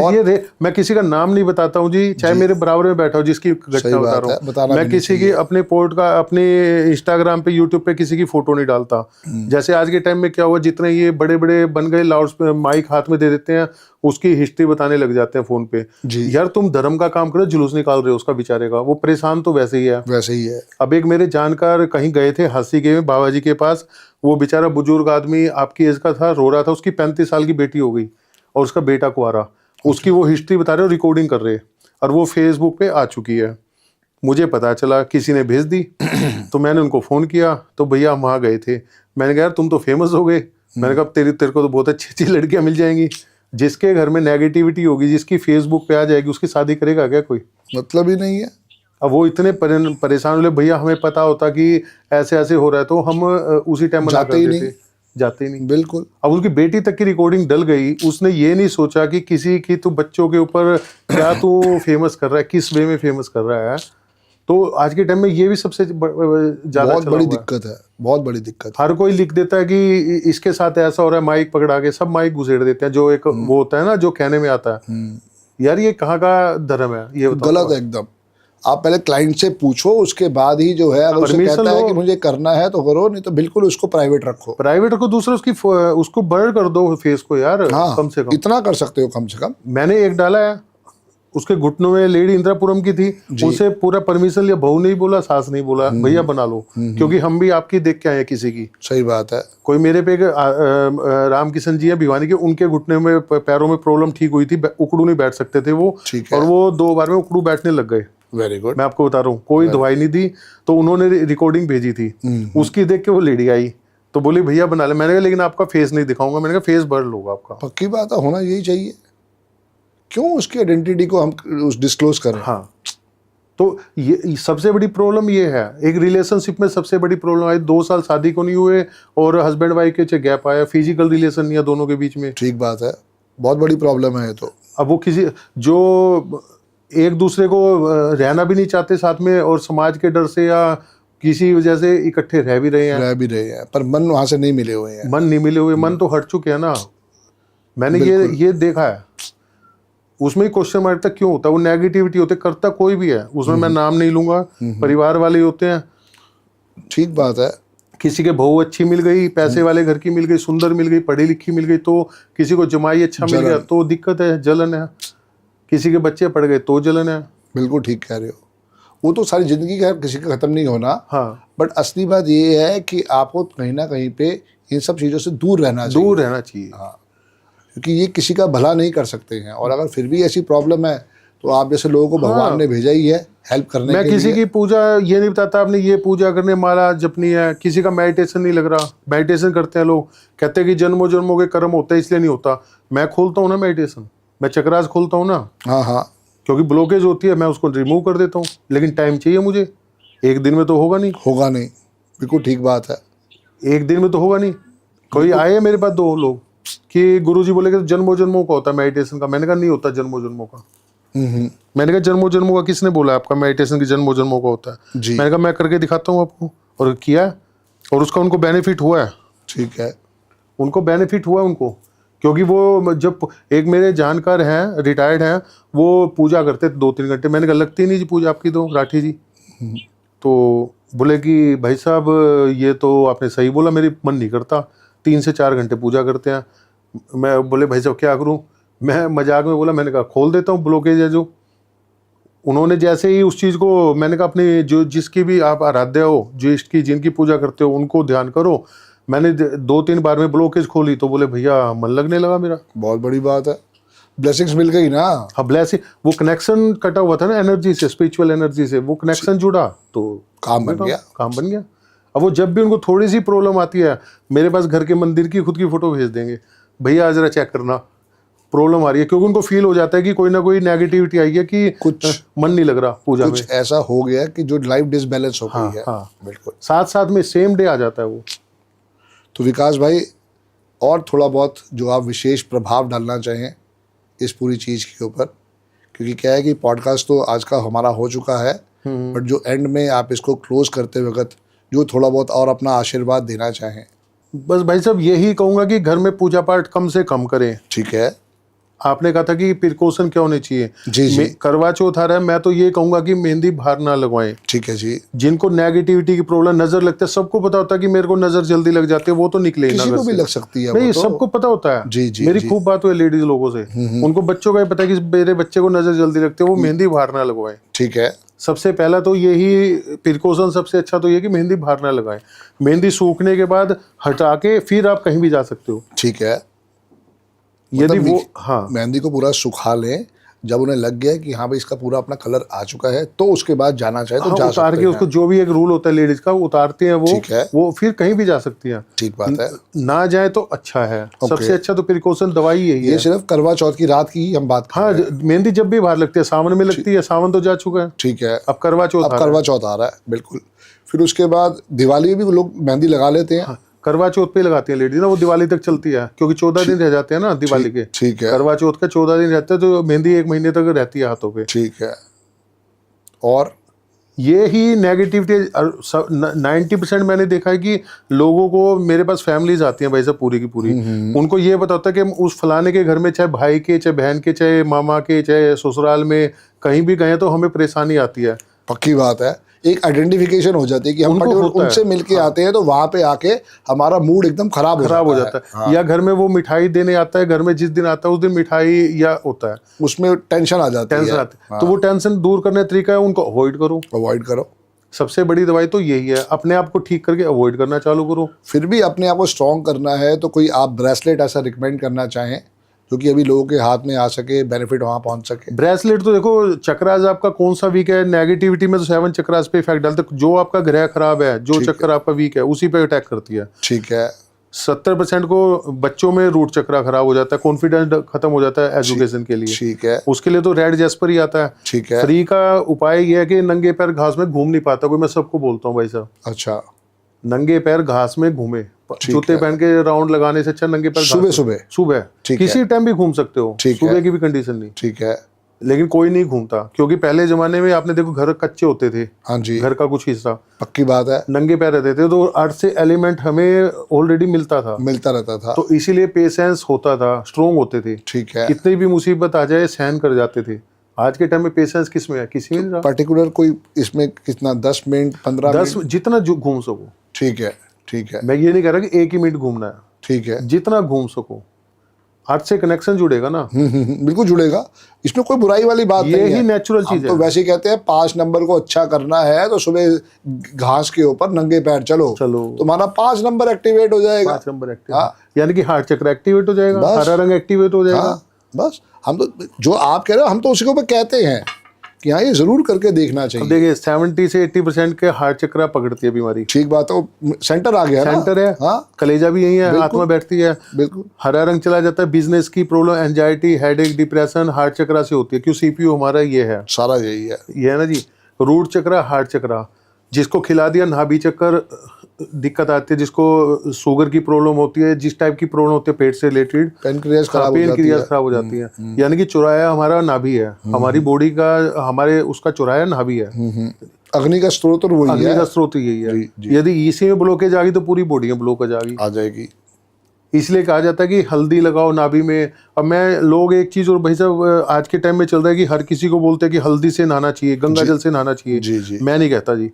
मैं किसी का नाम नहीं बताता हूँ जी, चाहे मेरे बराबर में बैठा हो, जिसकी घटना बता रहा हूँ। मैं किसी की अपने पोर्ट का अपने इंस्टाग्राम पे यूट्यूब पे किसी की फोटो नहीं डालता। जैसे आज के टाइम में क्या हुआ, जितने ये बड़े बड़े बन गए, लाउड माइक हाथ में दे देते हैं, उसकी हिस्ट्री बताने लग जाते हैं फोन पे। यार तुम धर्म का काम करो, जुलूस निकाल रहे हो उसका बेचारे का, वो परेशान तो वैसे ही है। वैसे ही है। अब एक मेरे जानकार कहीं गए थे हंसी के बाबा जी के पास, वो बेचारा बुजुर्ग आदमी आपकी एज का था, रो रहा था, उसकी 35 साल की बेटी हो गई और उसका बेटा कुंवारा, उसकी वो हिस्ट्री बता रहे हो, रिकॉर्डिंग कर रहे, और वो फेसबुक पे आ चुकी है। मुझे पता चला, किसी ने भेज दी तो मैंने उनको फ़ोन किया, तो भैया हम वहाँ गए थे। मैंने कहा यार तुम तो फेमस हो गए, मैंने कहा तेरे को तो बहुत अच्छी अच्छी लड़कियाँ मिल जाएंगी। जिसके घर में नेगेटिविटी होगी, जिसकी फेसबुक पे आ जाएगी, उसकी शादी करेगा क्या कोई? मतलब ही नहीं है। अब वो इतने परेशान हुए, भैया हमें पता होता कि ऐसे ऐसे हो रहा है तो हम उसी टाइम मना कर देते, जाते ही नहीं। बिल्कुल। अब उसकी बेटी तक की रिकॉर्डिंग डल गई, उसने ये नहीं सोचा कि किसी की तो बच्चों के ऊपर क्या तू फेमस कर रहा है, किस वे में फेमस कर रहा है। तो आज के टाइम में ये भी सबसे ज्यादा बहुत बड़ी दिक्कत है, बहुत बड़ी दिक्कत। हर कोई लिख देता है कि इसके साथ ऐसा हो रहा है, माइक पकड़ा के सब माइक घुसेड़ देते हैं, जो एक वो होता है ना, जो कहने में आता है। यार ये कहाँ का धर्म है, ये गलत है एकदम। आप पहले क्लाइंट से पूछो, उसके बाद ही जो है, अगर उसे कहता है कि मुझे करना है तो करो, नहीं तो बिल्कुल उसको प्राइवेट रखो। प्राइवेट रखो, दूसरा उसको ब्लर कर दो फेस को यार। हाँ, कम से कम इतना कर सकते हो कम से कम। मैंने एक डाला है, उसके घुटनों में लेडी इंदिरापुरम की थी, उसे पूरा परमिशन लिया, बहू नहीं बोला, सास नहीं बोला, भैया बना लो, क्योंकि हम भी आपकी देख के आए किसी की। सही बात है। कोई मेरे पे राम किशन जी है भिवानी के, उनके घुटने में पैरों में प्रॉब्लम ठीक हुई थी, उकड़ू नहीं बैठ सकते थे वो, और वो 2 बार में उकड़ू बैठने लग गए। Very good. मैं आपको बता रहा हूँ, कोई दवाई नहीं दी, तो उन्होंने रिकॉर्डिंग भेजी थी, उसकी देख के वो लेडी आई तो बोली भैया बना ले। मैंने कहा लेकिन आपका फेस नहीं दिखाऊंगा, मैंने कहा फेस भर लोगा आपका। पक्की बात है, होना यही चाहिए। क्यों उसकी आइडेंटिटी को हम डिस्क्लोज करें? हाँ, तो ये सबसे बड़ी प्रॉब्लम ये है। एक रिलेशनशिप में सबसे बड़ी प्रॉब्लम आई, 2 साल शादी को नहीं हुए और हस्बैंड वाइफ के गैप आया, फिजिकल रिलेशन नहीं है दोनों के बीच में। ठीक बात है, बहुत बड़ी प्रॉब्लम है ये तो। अब वो किसी जो एक दूसरे को रहना भी नहीं चाहते साथ में, और समाज के डर से या किसी वजह से इकट्ठे रह भी रहे हैं, पर मन वहां से नहीं मिले हुए हैं। मन नहीं मिले हुए, मन तो हट चुके हैं ना। मैंने ये देखा है। उसमें क्वेश्चन मार्क तक क्यों होता है, वो नेगेटिविटी होते करता कोई भी है उसमें, मैं नाम नहीं लूंगा, परिवार वाले होते हैं। ठीक बात है। किसी के बहू अच्छी मिल गई, पैसे वाले घर की मिल गई, सुंदर मिल गई, पढ़ी लिखी मिल गई, तो किसी को जमाई अच्छा मिल गया तो दिक्कत है, जलन है। किसी के बच्चे पढ़ गए तो जलन है। बिल्कुल ठीक कह रहे हो। वो तो सारी जिंदगी का किसी का खत्म नहीं होना। हाँ, बट असली बात ये है कि आपको कहीं ना कहीं पे इन सब चीज़ों से दूर रहना चाहिए। हाँ, क्योंकि ये किसी का भला नहीं कर सकते हैं, और अगर फिर भी ऐसी प्रॉब्लम है तो आप जैसे लोगों को भगवान ने भेजा ही है हेल्प करने के लिए। मैं किसी की पूजा ये नहीं बताता आपने ये पूजा करने माला जपनी है, किसी का मेडिटेशन नहीं लग रहा। मेडिटेशन करते हैं लोग, कहते हैं कि जन्मों जन्मों के कर्म होता है इसलिए नहीं होता। मैं खोलता हूँ ना मेडिटेशन, मैं चक्रास खोलता हूँ ना। हाँ हाँ, क्योंकि ब्लॉकेज होती है, मैं उसको रिमूव कर देता हूँ, लेकिन टाइम चाहिए मुझे। एक दिन में तो होगा नहीं। बिल्कुल ठीक बात है, एक दिन में तो होगा नहीं। कोई आए मेरे पास 2 लोग कि गुरुजी बोले कि जन्मों जन्मों का होता है मेडिटेशन का, मैंने कहा नहीं होता जन्मों जन्मों का। मैंने कहा जन्मों जन्मों का किसने बोला आपका मेडिटेशन की जन्मों जन्मों का होता है? मैंने कहा मैं करके दिखाता हूँ आपको, और किया, और उसका उनको बेनिफिट हुआ है। ठीक है, उनको बेनिफिट हुआ उनको, क्योंकि वो जब एक मेरे जानकार हैं, रिटायर्ड हैं, वो पूजा करते थे 2-3 घंटे। मैंने कहा लगती नहीं जी पूजा आपकी तो राठी जी। तो बोले कि भाई साहब ये तो आपने सही बोला, मेरी मन नहीं करता, 3 से 4 घंटे पूजा करते हैं। मैं बोले भाई साहब क्या करूं? मैं मजाक में बोला, मैंने कहा खोल देता हूँ ब्लॉकेज है जो। उन्होंने जैसे ही उस चीज़ को, मैंने कहा अपनी जो जिसकी भी आप आराध्य हो, जिनकी पूजा करते हो उनको ध्यान करो। मैंने 2-3 बार में ब्लॉकेज खोली तो बोले भैया मन लगने लगा मेरा। बहुत बड़ी बात है, ब्लेसिंग्स मिल गई ना। हाँ, ब्लेसिंग, वो कनेक्शन कटा हुआ था ना एनर्जी से, स्पिरिचुअल एनर्जी से, वो कनेक्शन जुड़ा तो काम बन गया। अब वो जब भी उनको थोड़ी सी प्रॉब्लम आती है, मेरे पास घर के मंदिर की खुद की फोटो भेज देंगे, भैया जरा चेक करना प्रॉब्लम आ रही है, क्योंकि उनको फील हो जाता है कि कोई ना कोई नेगेटिविटी आई है, कि कुछ मन नहीं लग रहा पूजा में, कुछ ऐसा हो गया कि जो लाइफ डिसबैलेंस हो गई है। हाँ, बिल्कुल साथ में सेम डे आ जाता है वो। तो विकास भाई, और थोड़ा बहुत जो आप विशेष प्रभाव डालना चाहें इस पूरी चीज़ के ऊपर, क्योंकि क्या है कि पॉडकास्ट तो आज का हमारा हो चुका है, बट जो एंड में आप इसको क्लोज करते वक्त जो थोड़ा बहुत और अपना आशीर्वाद देना चाहें। बस भाई साहब यही कहूँगा कि घर में पूजा पाठ कम से कम करें। ठीक है। आपने कहा था कि प्रिकॉशन क्या होने चाहिए। जी जी। करवा चौथ आ रहा है, मैं तो ये कहूंगा कि मेहंदी बाहर ना लगवाएं। ठीक है जी। जिनको नेगेटिविटी की प्रॉब्लम, नजर लगता है, सबको पता होता है कि मेरे को नजर जल्दी लग जाती है, वो तो निकले ही ना किसी घर को भी से। लग सकती है नहीं, वो तो। सबको पता होता है। जी जी मेरी जी। खूब बात हुई लेडीज लोगों से, उनको बच्चों का भी पता है कि मेरे बच्चे को नजर जल्दी लगती है, वो मेहंदी बाहर ना लगवाएं। ठीक है। सबसे पहला तो यही प्रिकॉशन, सबसे अच्छा तो ये कि मेहंदी बाहर ना लगाएं। मेहंदी सूखने के बाद हटा के फिर आप कहीं भी जा सकते हो। ठीक है। यदि मतलब वो हाँ, मेहंदी को पूरा सुखा लें, जब उन्हें लग गया कि हाँ भाई इसका पूरा अपना कलर आ चुका है, तो उसके बाद जाना चाहे तो हाँ, जा उतार सकते के हैं। उसको, जो भी एक रूल होता है लेडीज का, उतारते हैं वो। ठीक है। वो फिर कहीं भी जा सकती हैं। ठीक बात है। ना जाए तो अच्छा है। सबसे अच्छा तो प्रिकॉशन दवाई यही ये है। सिर्फ करवा चौथ की रात की ही हम बात कर हाँ, रहे हैं। मेहंदी जब भी बाहर लगती है, सावन में लगती है, सावन तो जा चुका है, ठीक है। अब करवा चौथ अब आ रहा करवा है। चौथ आ रहा है, बिल्कुल। फिर उसके बाद दिवाली में भी लोग मेहंदी लगा लेते हैं। हाँ, करवा चौथ पे लगाती है लेडीज ना, वो दिवाली तक चलती है, क्योंकि 14 दिन रह जाते हैं ना दिवाली के। ठीक है। करवा चौथ का 14 दिन रहते हैं, तो मेहंदी 1 महीने तक रहती है हाथों पे। ठीक है। और ये ही नेगेटिविटी 90% मैंने देखा है कि लोगों को, मेरे पास फैमिलीज आती हैं भाई साहब पूरी की पूरी, उनको ये पता होता है कि उस फलाने के घर में, चाहे भाई के, चाहे बहन के, चाहे मामा के, चाहे ससुराल में कहीं भी गए तो हमें परेशानी आती है। पक्की बात है, एक आइडेंटिफिकेशन हो जाती है कि हम उनको पर्टिकुलर होता है। उनसे मिलके आते हैं, तो वहां पे आके हमारा मूड एकदम खराब हो जाता है। हाँ। या घर में वो मिठाई देने आता है, घर में जिस दिन आता है उस दिन मिठाई या होता है, उसमें टेंशन आ जाती टेंशन है। आती है। तो वो टेंशन दूर करने का तरीका है, उनको अवॉइड करो। अवॉइड करो। सबसे बड़ी दवाई तो यही है, अपने आप को ठीक करके अवॉइड करना चालू करो। फिर भी अपने आप को स्ट्रॉन्ग करना है तो कोई आप ब्रेसलेट ऐसा रिकमेंड करना चाहें जो कि अभी लोगों के हाथ में आ सके, बेनिफिट वहां पहुंच सके? ब्रेसलेट तो देखो, चक्रास आपका कौन सा वीक है, नेगेटिविटी में तो 7 चक्रास पे इफेक्ट डालते हैं। जो आपका ग्रह खराब है, जो चक्र आपका वीक है, उसी पे अटैक करती है। ठीक है। 70% को बच्चों में रूट चक्रा खराब हो जाता है, कॉन्फिडेंस खत्म हो जाता है एजुकेशन के लिए। ठीक है। उसके लिए तो रेड जैस्पर ही आता है। ठीक है। फ्री का उपाय यह है कि नंगे पैर घास में घूम नहीं पाता कोई, मैं सबको बोलता हूँ भाई साहब, अच्छा। नंगे पैर घास में घूमे। जूते है। पहन के राउंड लगाने से अच्छा नंगे पैर घास सुबह में। सुबह। सुबह ठीक किसी टाइम भी घूम सकते हो, ठीक सुबह है। की भी कंडीशन नहीं। ठीक है। लेकिन कोई नहीं घूमता, क्योंकि पहले जमाने में आपने देखो घर कच्चे होते थे, हाँ जी, घर का कुछ हिस्सा पक्की बात है, नंगे पैर रहते थे, तो अर्थ से एलिमेंट हमें ऑलरेडी मिलता था, मिलता रहता था। तो इसीलिए पेशेंस होता था, स्ट्रोंग होते थे, ठीक है। कितनी भी मुसीबत आ जाए सहन कर जाते थे। आज के टाइम में पेशेंस किस में है? किसी में नहीं रहा। पर्टिकुलर कोई इसमें कितना 10 मिनट 15 10 मिनट? जितना जो घूम सको। ठीक है। ठीक है। मैं ये नहीं कह रहा कि 1 ही मिनट घूमना है, ठीक है। जितना घूम सको, हाथ से कनेक्शन जुड़ेगा ना। बिल्कुल जुड़ेगा, इसमें कोई बुराई वाली बात नहीं है। यही नेचुरल चीज है। तो वैसे ही कहते हैं 5 नंबर को अच्छा करना है तो सुबह घास के ऊपर नंगे पैर चलो, तुम्हारा 5 नंबर एक्टिवेट हो जाएगा। 5 नंबर एक्टिव, यानी कि हार्ट चक्र एक्टिवेट हो जाएगा, हरा रंग एक्टिवेट हो जाएगा। हाँ, बस हम तो जो आप कह रहे हो हम तो उसी को कहते हैं कि हाँ ये जरूर करके देखना चाहिए। देखिए 70 से 80% के हार्ट चक्र पकड़ती है बीमारी। ठीक बात है, सेंटर आ गया, सेंटर है। हाँ, कलेजा भी यही है, आत्मा बैठती है। बिल्कुल। हरा रंग चला जाता है, बिजनेस की problem, anxiety, headache, depression heart चक्र से होती है। क्यों? सीपीयू हमारा ये है, सारा यही है, ये है ना जी। रूट चक्र, हार्ट चक्र, जिसको खिला दिया नाभि चक्र दिक्कत आती है, जिसको शुगर की प्रॉब्लम होती है, जिस टाइप की प्रॉब्लम होती है पेट से रिलेटेड, पेनक्रियाज खराब हो जाती है। यानी कि चौराया हमारा नाभि है, हमारी बॉडी का, हमारे उसका चौराया नाभि है। अग्नि का स्रोत वही है, अग्नि का स्रोत यही है। यदि इसी में ब्लॉकेज आ गई तो पूरी बॉडी में ब्लॉकेज आ जाएगी। इसलिए कहा जाता है कि हल्दी लगाओ नाभि में। अब मैं लोग एक चीज और भाई साहब आज के टाइम में चल रहा है कि हर किसी को बोलते हैं कि हल्दी से नहाना चाहिए, गंगा जल से नहाना चाहिए। जी। मैं नहीं कहता जी।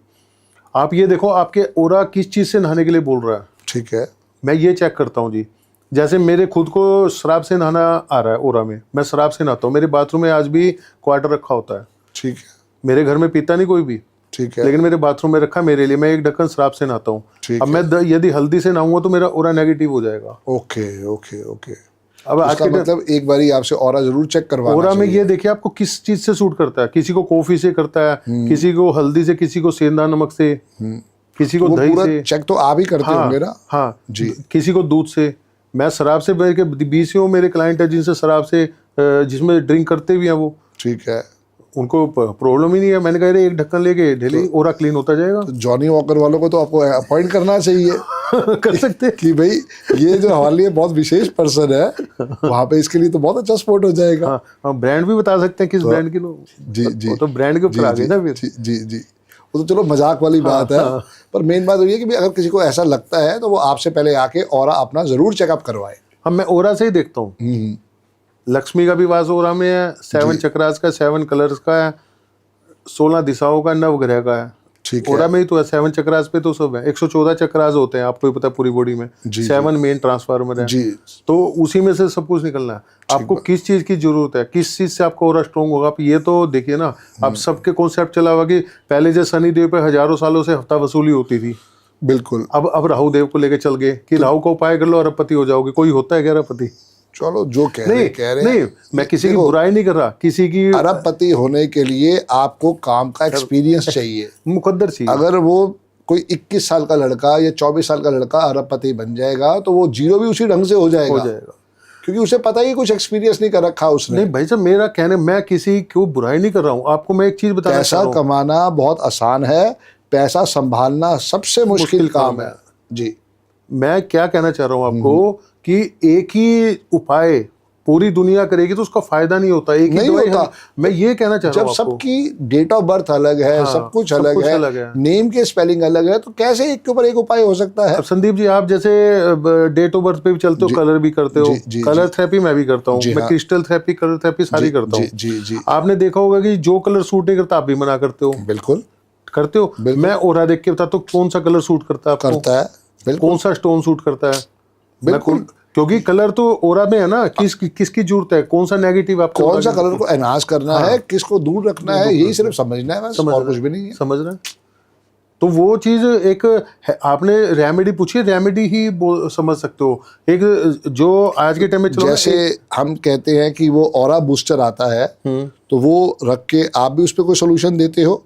आप ये देखो आपके ओरा किस चीज से नहाने के लिए बोल रहा है। ठीक है। मैं ये चेक करता हूँ जी। जैसे मेरे खुद को शराब से नहाना आ रहा है ओरा में, मैं शराब से नहाता हूँ। मेरे बाथरूम में आज भी क्वार्टर रखा होता है। ठीक है। मेरे घर में पीता नहीं कोई भी, ठीक है, लेकिन मेरे बाथरूम में रखा मेरे लिए। मैं एक ढक्कन शराब से नहाता हूँ। अब मैं यदि हल्दी से नहाऊंगा तो मेरा ओरा नेगेटिव हो जाएगा। Okay okay okay. अब आज के मतलब एक बारी आपसे ओरा जरूर चेक करवाना चाहिए। ओरा में ये देखिए आपको किस चीज से सूट करता है। किसी को कॉफी से करता है, किसी को हल्दी से, किसी को सेंधा नमक से, किसी को दही से। चेक तो आप ही करते होंगे ना? हाँ जी। किसी को दूध से। मैं शराब से 20 मेरे क्लाइंट है जिनसे शराब से, जिसमें ड्रिंक करते भी हैं वो। ठीक है। उनको प्रॉब्लम ही नहीं है। मैंने कहा एक ढक्कन लेके डेली ओरा क्लीन होता जाएगा। तो जॉनी वॉकर वालों को तो आपको अपॉइंट करना चाहिए। कर सकते हैं। कि भाई ये जो हमारे लिए बहुत विशेष पर्सन है, वहाँ पे इसके लिए तो बहुत अच्छा स्पोर्ट हो जाएगा। हाँ, हम ब्रांड भी बता सकते हैं किस ब्रांड की लोग। जी जी, वो तो ब्रांड के ऊपर आ गए ना फिर। जी जी जी, वो तो चलो मजाक वाली बात है, पर मेन बात ये है कि भाई अगर किसी को ऐसा लगता है तो वो आपसे पहले आके ऑरा अपना जरूर चेकअप करवाए। हाँ, मैं ओरा से ही देखता हूँ। लक्ष्मी का भी वास ओरा में है, 7 चक्रास का, 7 कलर्स का है, 16 दिशाओं का, 9 ग्रह का है। ठीक है। ओरा में ही तो है, 7 चक्रास पे तो सब है। 114 चक्रास होते हैं, आपको ही पता है पूरी बॉडी में। 7 मेन ट्रांसफार्मर है, जी, तो उसी में से सब कुछ निकलना है। आपको किस चीज की जरूरत है, किस चीज से आपका ओरा स्ट्रॉन्ग होगा, आप ये तो देखिए ना। अब सबके कॉन्सेप्ट चला हुआ कि पहले जो शनि देव पे हजारों सालों से हफ्ता वसूली होती थी, बिल्कुल। अब राहु देव को लेके चल गए कि राहु का उपाय कर लो अरबपति हो जाओगे। कोई होता है क्या अरबपति? चलो जो कह रहे हैं नहीं, मैं किसी की बुराई नहीं कर रहा, किसी की। अरबपति होने के लिए आपको काम का एक्सपीरियंस चाहिए, मुकद्दर चाहिए। अगर वो कोई 21 साल का लड़का या 24 साल का लड़का अरबपति बन जाएगा तो वो जीरो भी उसी ढंग से हो जाएगा, क्योंकि उसे पता ही कुछ एक्सपीरियंस नहीं कर रखा उसने। नहीं भाई साहब, मेरा कहने, मैं किसी को बुराई नहीं कर रहा हूँ। आपको मैं एक चीज बताना चाह रहा हूँ, पैसा कमाना बहुत आसान है, पैसा संभालना सबसे मुश्किल काम है। जी, मैं क्या कहना चाह रहा हूँ आपको कि एक ही उपाय पूरी दुनिया करेगी तो उसका फायदा नहीं होता, एक ही दवाई है। मैं ये कहना चाह रहा हूँ, जब सबकी डेट ऑफ बर्थ अलग है, हाँ, सब कुछ अलग है, नेम के स्पेलिंग अलग है, तो कैसे एक के ऊपर एक उपाय हो सकता है? अब संदीप जी, आप जैसे डेट ऑफ बर्थ पे भी चलते हो, कलर भी करते हो, कलर थेरेपी मैं भी करता हूँ, मैं क्रिस्टल थेरेपी, कलर थेरेपी सारी करता हूँ। जी जी, आपने देखा होगा कि जो कलर सूट नहीं करता आप भी मना करते हो। बिल्कुल करते हो। मैं ओरा देख के बताता हूँ कौन सा कलर सूट करता है आपको, करता है, कौन सा स्टोन सूट करता है। बिल्कुल, क्योंकि कलर तो ओरा में है ना, किसकी जरूरत है, कौन सा नेगेटिव आपको, कौन सा कलर को एनहांस करना है, किसको दूर रखना है, यही सिर्फ समझना है बस, और कुछ भी नहीं है। समझ रहे हैं? तो वो चीज एक आपने रेमेडी पूछी, रेमेडी ही समझ सकते हो। एक जो आज के टाइम में चलो, जैसे हम कहते हैं कि वो ऑरा बूस्टर आता है, तो वो रख के आप भी उस पर कोई सोल्यूशन देते हो?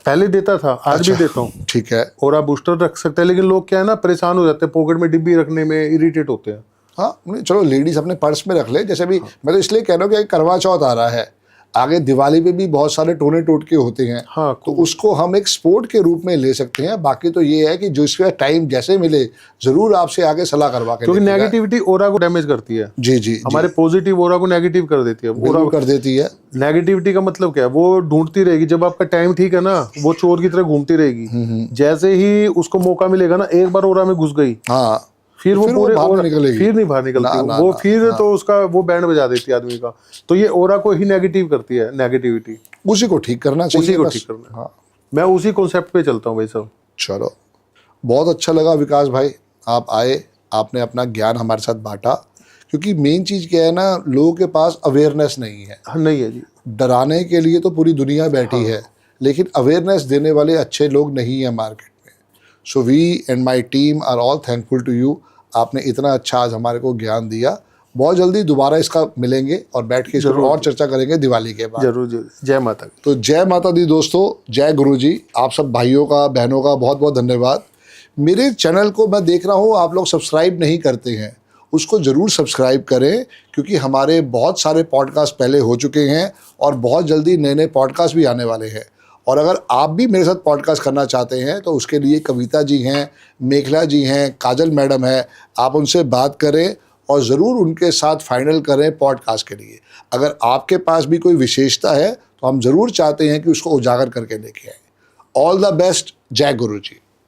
पहले देता था, आज भी देता हूँ। ठीक है। ओरा बूस्टर रख सकते हैं, लेकिन लोग क्या है ना, परेशान हो जाते हैं, पॉकेट में डिब्बी रखने में इरिटेट होते हैं। हाँ, नहीं चलो लेडीज अपने पर्स में रख ले, जैसे भी मैं तो इसलिए कह रहा हूँ कि करवा चौथ आ रहा है, आगे दिवाली पे भी बहुत सारे टोने टोटके होते हैं। हाँ, तो उसको हम एक स्पोर्ट के रूप में ले सकते हैं। बाकी तो ये है कि जो इसका टाइम जैसे मिले जरूर आपसे आगे सलाह करवा के, क्योंकि नेगेटिविटी ओरा को डैमेज करती है। जी जी, हमारे पॉजिटिव ओरा को नेगेटिव कर देती है। ओरा कर देती है। नेगेटिविटी का मतलब क्या है, वो ढूंढती रहेगी। जब आपका टाइम ठीक है ना, वो चोर की तरह घूमती रहेगी। जैसे ही उसको मौका मिलेगा ना, एक बार ओरा में घुस गई, हाँ, फिर वो पूरे बाहर निकलेगी, फिर नहीं बाहर निकलती वो, फिर तो उसका वो बैंड बजा देती है आदमी का। तो ये ओरा को ही नेगेटिव करती है, नेगेटिविटी उसी को ठीक करना चाहिए, उसी को ठीक करना। हाँ, मैं उसी कॉन्सेप्ट पे चलता हूँ भाई साहब। चलो, बहुत अच्छा लगा विकास भाई, आप आए, आपने अपना ज्ञान हमारे साथ बांटा। क्योंकि मेन चीज़ क्या है ना, लोगों के पास अवेयरनेस नहीं है। नहीं है जी, डराने के लिए तो पूरी दुनिया बैठी है, लेकिन अवेयरनेस देने वाले अच्छे लोग नहीं है मार्केट में। So we and my team are all thankful to you. आपने इतना अच्छा आज हमारे को ज्ञान दिया। बहुत जल्दी दोबारा इसका मिलेंगे और बैठ के इसको और चर्चा करेंगे दिवाली के बाद। जरूर जरूर। जय माता दी। तो जय माता दी दोस्तों, जय गुरु जी। आप सब भाइयों का, बहनों का बहुत बहुत धन्यवाद। मेरे चैनल को मैं देख रहा हूँ आप लोग सब्सक्राइब नहीं करते हैं, उसको ज़रूर सब्सक्राइब करें, क्योंकि हमारे बहुत सारे पॉडकास्ट पहले हो चुके हैं और बहुत जल्दी नए नए पॉडकास्ट भी आने वाले हैं। और अगर आप भी मेरे साथ पॉडकास्ट करना चाहते हैं तो उसके लिए कविता जी हैं, मेखला जी हैं, काजल मैडम है, आप उनसे बात करें और ज़रूर उनके साथ फाइनल करें पॉडकास्ट के लिए। अगर आपके पास भी कोई विशेषता है तो हम ज़रूर चाहते हैं कि उसको उजागर करके लेके आएँ। All the best. जय गुरु जी।